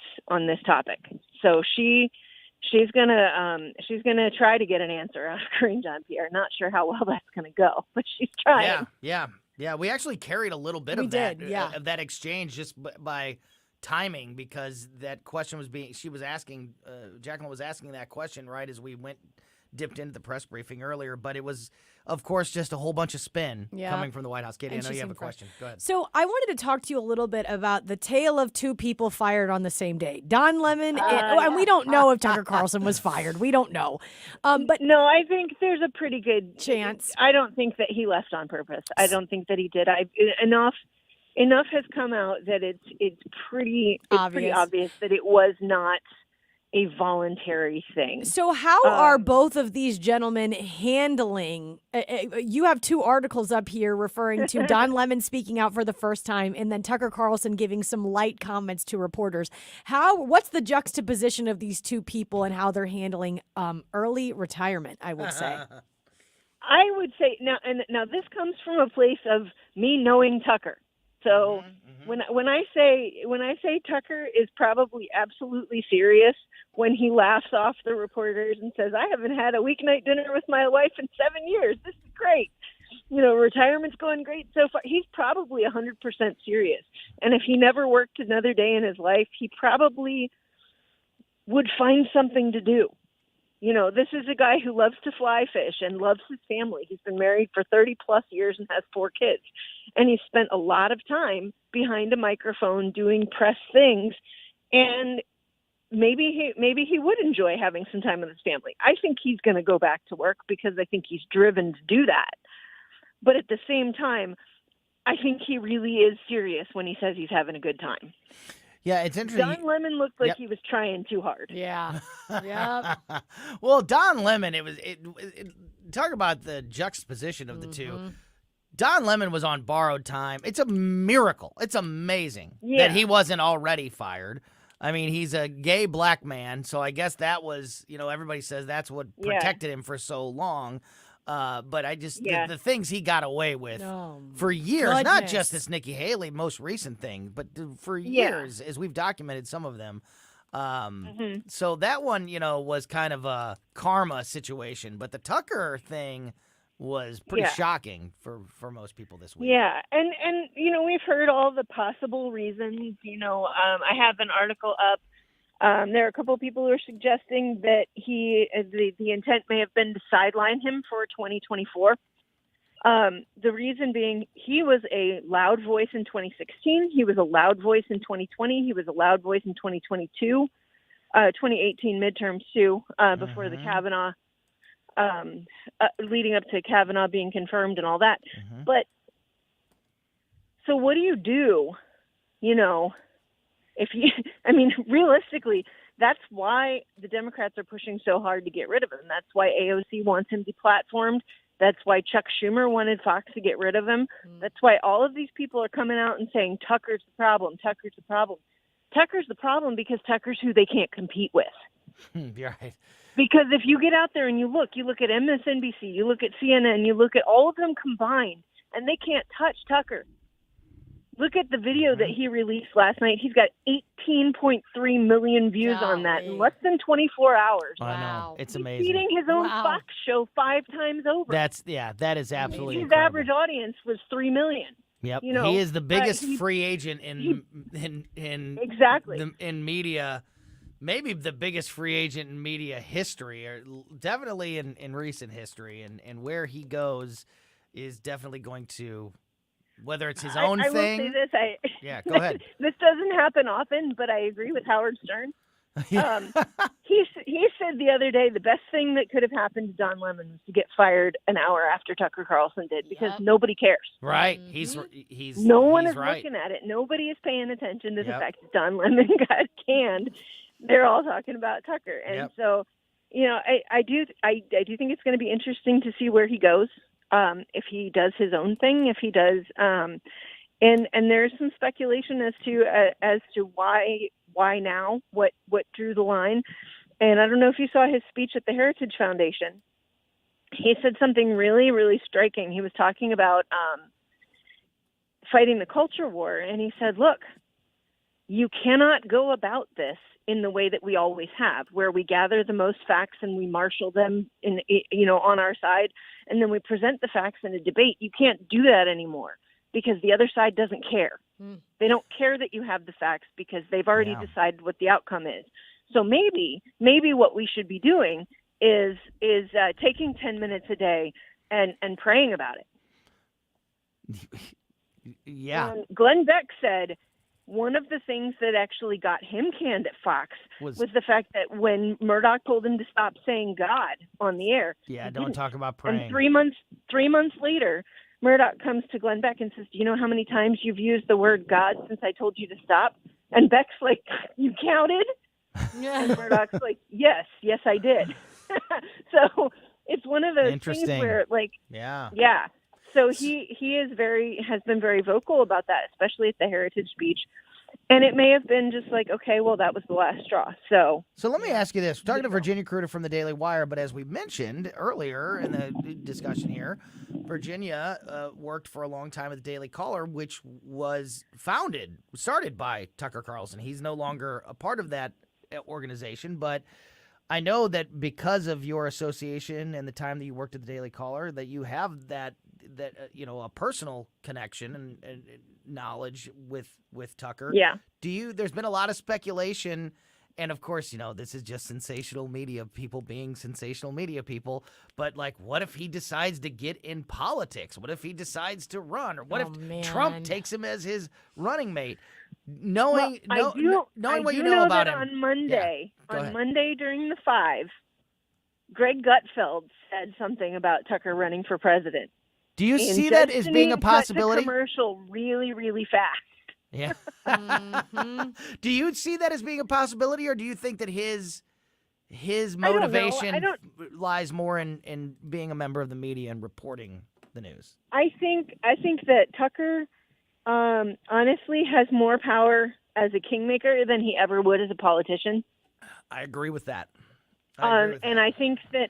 topic. So she's gonna try to get an answer out of Karine Jean-Pierre. Not sure how well that's gonna go, but she's trying.
Yeah. We actually carried a little bit
We
of
did,
that of that exchange just by timing, because that question was Jacqueline was asking that question right as we dipped into the press briefing earlier, but it was, of course, just a whole bunch of spin coming from the White House. Katie, I know you have a question. Go ahead.
So I wanted to talk to you a little bit about the tale of two people fired on the same day. Don Lemon, and we don't know if Tucker Carlson was fired. We don't know. But
no, I think there's a pretty good
chance.
I don't think that he left on purpose. I don't think that he did. Enough has come out that it's pretty obvious that it was not a voluntary thing.
So how are both of these gentlemen handling? You have two articles up here referring to Don Lemon speaking out for the first time, and then Tucker Carlson giving some light comments to reporters. What's the juxtaposition of these two people and how they're handling early retirement? I would say.
I would say now this comes from a place of me knowing Tucker. So when I say Tucker is probably absolutely serious when he laughs off the reporters and says, "I haven't had a weeknight dinner with my wife in 7 years. This is great. Retirement's going great so far." He's probably 100% serious. And if he never worked another day in his life, he probably would find something to do. This is a guy who loves to fly fish and loves his family. He's been married for 30 plus years and has 4 kids. And he's spent a lot of time behind a microphone doing press things. And maybe he would enjoy having some time with his family. I think he's going to go back to work because I think he's driven to do that. But at the same time, I think he really is serious when he says he's having a good time.
Yeah, it's interesting.
Don Lemon looked like he was trying too hard.
Yeah. Yeah.
Well, Don Lemon, talk about the juxtaposition of the two. Don Lemon was on borrowed time. It's a miracle. It's amazing that he wasn't already fired. I mean, he's a gay black man, so I guess that was, everybody says that's what protected him for so long. But I just, the things he got away with for years, not just this Nikki Haley most recent thing, but for years, as we've documented some of them. So that one, was kind of a karma situation, but the Tucker thing was pretty shocking for most people this week.
Yeah, and we've heard all the possible reasons. I have an article up. There are a couple of people who are suggesting that the intent may have been to sideline him for 2024. The reason being, he was a loud voice in 2016. He was a loud voice in 2020. He was a loud voice in 2022, 2018 midterms too, before the Kavanaugh, leading up to Kavanaugh being confirmed and all that. But so what do you do? Realistically, that's why the Democrats are pushing so hard to get rid of him. That's why AOC wants him deplatformed. That's why Chuck Schumer wanted Fox to get rid of him. That's why all of these people are coming out and saying Tucker's the problem. Tucker's the problem. Tucker's the problem because Tucker's who they can't compete with.
You're right.
Because if you get out there and you look at MSNBC, you look at CNN, you look at all of them combined, and they can't touch Tucker. Look at the video that he released last night. He's got 18.3 million views on that in less than 24 hours.
I know. It's amazing.
He's beating his own Fox show 5 times over.
That is absolutely
His
incredible.
average audience was 3 million.
Yep. He is the biggest free agent in media, maybe the biggest free agent in media history, or definitely in recent history. And where he goes is definitely going to, whether it's his own thing.
I will say this.
Yeah, go ahead.
This doesn't happen often, but I agree with Howard Stern. He said the other day the best thing that could have happened to Don Lemon was to get fired an hour after Tucker Carlson did, because nobody cares.
Right.
No one is
right.
looking at it. Nobody is paying attention to the fact that Don Lemon got canned. They're all talking about Tucker, and so I do think it's going to be interesting to see where he goes. If he does his own thing, if he does, and there's some speculation as to why now, what drew the line. And I don't know if you saw his speech at the Heritage Foundation. He said something really, really striking. He was talking about fighting the culture war. And he said, look, you cannot go about this in the way that we always have, where we gather the most facts and we marshal them on our side, and then we present the facts in a debate. You can't do that anymore because the other side doesn't care. They don't care that you have the facts because they've already decided what the outcome is. So maybe what we should be doing is taking 10 minutes a day and praying about it.
Yeah.
And Glenn Beck said one of the things that actually got him canned at Fox was the fact that when Murdoch told him to stop saying God on the air.
Yeah,
he
don't
didn't.
talk about praying.
And 3 months later, Murdoch comes to Glenn Beck and says, do you know how many times you've used the word God since I told you to stop? And Beck's like, you counted? And Murdoch's like, yes, I did. So it's one of those things where, like, yeah. So he has been very vocal about that, especially at the Heritage speech. And it may have been just like, okay, well, that was the last straw. So
let me ask you this. We're talking to Virginia Kruder from the Daily Wire, but as we mentioned earlier in the discussion here, Virginia worked for a long time at the Daily Caller, which was started by Tucker Carlson. He's no longer a part of that organization, but I know that because of your association and the time that you worked at the Daily Caller, that you have that a personal connection and knowledge with Tucker.
Yeah.
There's been a lot of speculation, and of course, this is just sensational media people being sensational media people, but like, what if he decides to get in politics? What if he decides to run? Or what if Trump takes him as his running mate? Knowing what you know about him.
On Monday,
Go ahead.
Monday during the 5, Greg Gutfeld said something about Tucker running for president.
Do you see that as being a possibility?
Cut the commercial really, really fast.
Yeah. Do you see that as being a possibility, or do you think that his motivation lies more in being a member of the media and reporting the news?
I think that Tucker honestly has more power as a kingmaker than he ever would as a politician.
I agree with that.
And I think that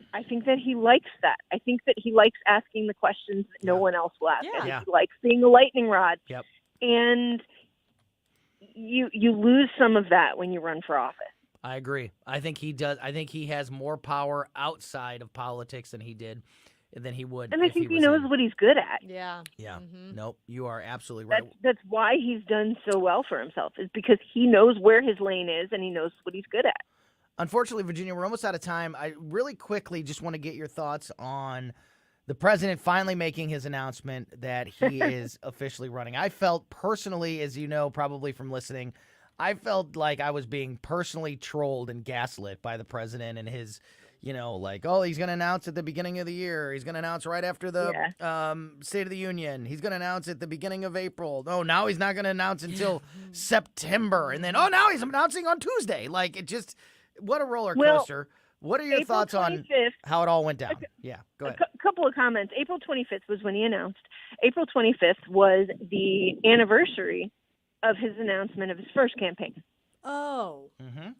he likes that. I think that he likes asking the questions that no one else will ask.
Yeah.
He likes being a lightning rod.
Yep.
And you lose some of that when you run for office.
I agree. I think he does. I think he has more power outside of politics than he would.
And I think he knows what he's good at.
Yeah.
Yeah. Nope. You are absolutely right.
That's why he's done so well for himself, is because he knows where his lane is and he knows what he's good at.
Unfortunately, Virginia, we're almost out of time. I really quickly just want to get your thoughts on the president finally making his announcement that he is officially running. I felt personally, as you know, probably from listening, I felt like I was being personally trolled and gaslit by the president and his, he's going to announce at the beginning of the year. He's going to announce right after the State of the Union. He's going to announce at the beginning of April. No, now he's not going to announce until September. And then, now he's announcing on Tuesday. Like, it just... What a roller coaster. What are your
April
thoughts
25th,
on how it all went down? Yeah, go ahead.
A couple of comments. April 25th was when he announced. April 25th was the anniversary of his announcement of his first campaign.
Oh.
Mm-hmm.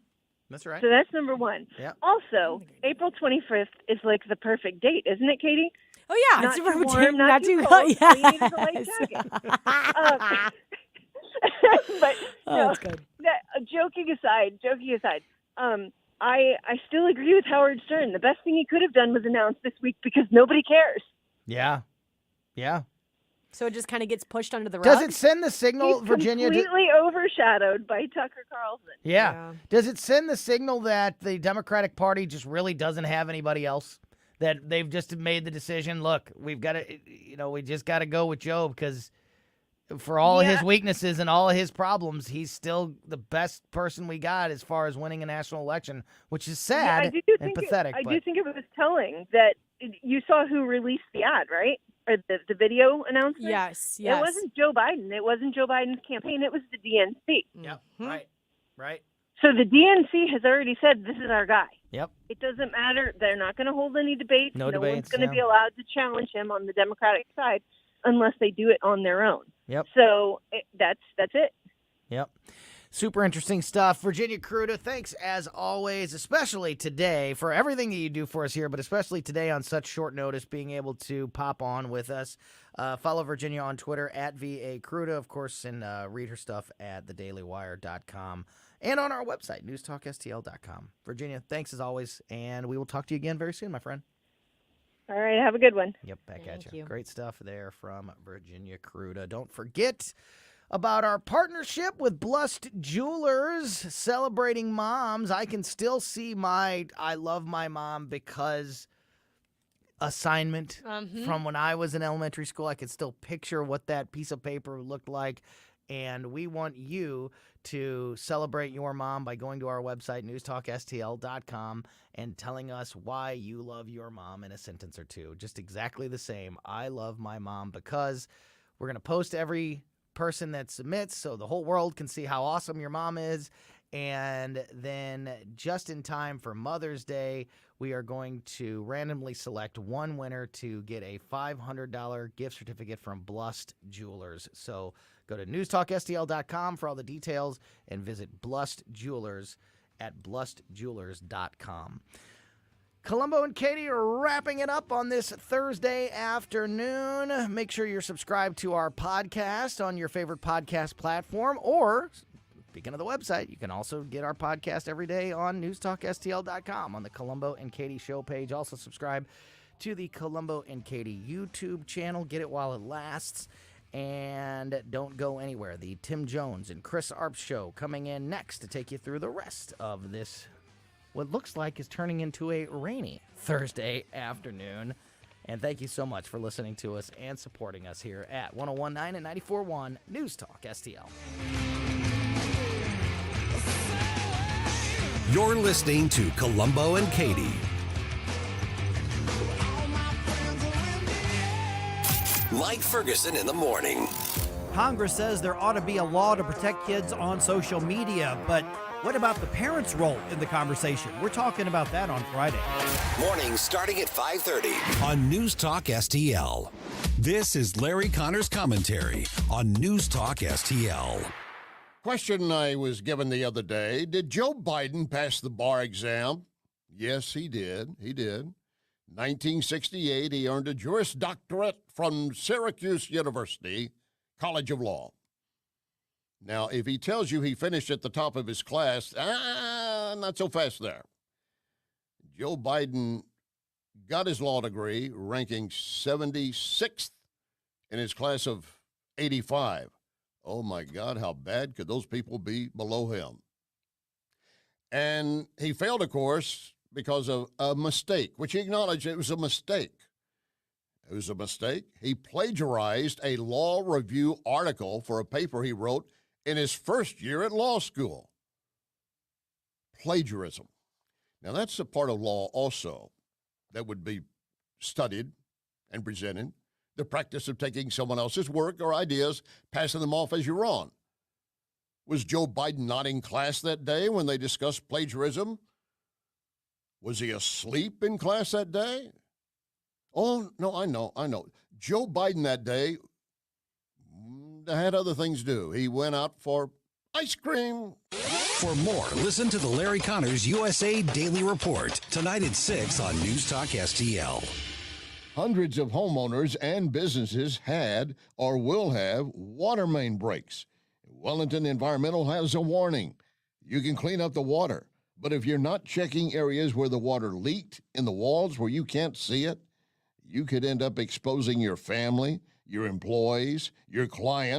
That's right.
So that's number one.
Yeah.
Also, April 25th is like the perfect date, isn't it, Katie?
Oh, yeah.
Not
it's
too warm, not too cold.
cold.
So you need a light jacket. But no,
that's good.
Joking aside, I still agree with Howard Stern. The best thing he could have done was announce this week because nobody cares.
Yeah.
So it just kind of gets pushed under the rug?
Does it send the signal,
He's
Virginia?
completely overshadowed by Tucker Carlson.
Yeah. Does it send the signal that the Democratic Party just really doesn't have anybody else? That they've just made the decision, look, we've got to, we just got to go with Joe because for all of his weaknesses and all of his problems, he's still the best person we got as far as winning a national election, which is sad and pathetic.
I do think it was telling that you saw who released the ad, right? Or the video announcement?
Yes.
It wasn't Joe Biden. It wasn't Joe Biden's campaign. It was the DNC.
Yep. Right.
So the DNC has already said, this is our guy.
Yep.
It doesn't matter. They're not going to hold any debates.
No
one's
debates,
going to be allowed to challenge him on the Democratic side unless they do it on their own.
Yep.
So that's it.
Yep. Super interesting stuff. Virginia Cruda, thanks as always, especially today for everything that you do for us here, but especially today on such short notice, being able to pop on with us. Follow Virginia on Twitter at VA Cruda, of course, and read her stuff at thedailywire.com and on our website, newstalkstl.com. Virginia, thanks as always, and we will talk to you again very soon, my friend.
All right, have a good one.
Yep, back at
Thank
you.
you.
Great stuff there from Virginia Cruda. Don't forget about our partnership with Blust Jewelers, celebrating moms. I can still see my I love my mom because assignment from when I was in elementary school. I can still picture what that piece of paper looked like. And we want you to celebrate your mom by going to our website, newstalkstl.com, and telling us why you love your mom in a sentence or two. Just exactly the same. I love my mom because we're going to post every person that submits so the whole world can see how awesome your mom is. And then just in time for Mother's Day, we are going to randomly select one winner to get a $500 gift certificate from Blust Jewelers. So go to newstalkstl.com for all the details and visit Blust Jewelers at blustjewelers.com. Colombo and Katie are wrapping it up on this Thursday afternoon. Make sure you're subscribed to our podcast on your favorite podcast platform, or, speaking of the website, you can also get our podcast every day on newstalkstl.com on the Colombo and Katie show page. Also subscribe to the Colombo and Katie YouTube channel. Get it while it lasts. And don't go anywhere. The Tim Jones and Chris Arps show coming in next to take you through the rest of this, what looks like is turning into a rainy Thursday afternoon. And thank you so much for listening to us and supporting us here at 101.9 and 94.1 News Talk STL.
You're listening to Colombo and Katie. Mike Ferguson in the morning.
Congress says there ought to be a law to protect kids on social media, but what about the parents' role in the conversation? We're talking about that on Friday.
Mornings starting at 5:30 on News Talk STL. This is Larry Connor's commentary on News Talk STL.
Question I was given the other day, did Joe Biden pass the bar exam? Yes, he did. He did. 1968, he earned a Juris Doctorate from Syracuse University College of Law. Now, if he tells you he finished at the top of his class, not so fast there. Joe Biden got his law degree, ranking 76th in his class of 85. Oh, my God, how bad could those people be below him? And he failed, of course, because of a mistake, which he acknowledged it was a mistake. It was a mistake. He plagiarized a law review article for a paper he wrote in his first year at law school. Plagiarism. Now, that's a part of law also that would be studied and presented. The practice of taking someone else's work or ideas, passing them off as your own. Was Joe Biden not in class that day when they discussed plagiarism? Was he asleep in class that day? Oh, no, I know. Joe Biden that day had other things to do. He went out for ice cream.
For more, listen to the Larry Connors USA Daily Report tonight at 6 on News Talk STL.
Hundreds of homeowners and businesses had or will have water main breaks. Wellington Environmental has a warning. You can clean up the water, but if you're not checking areas where the water leaked in the walls where you can't see it, you could end up exposing your family, your employees, your clients,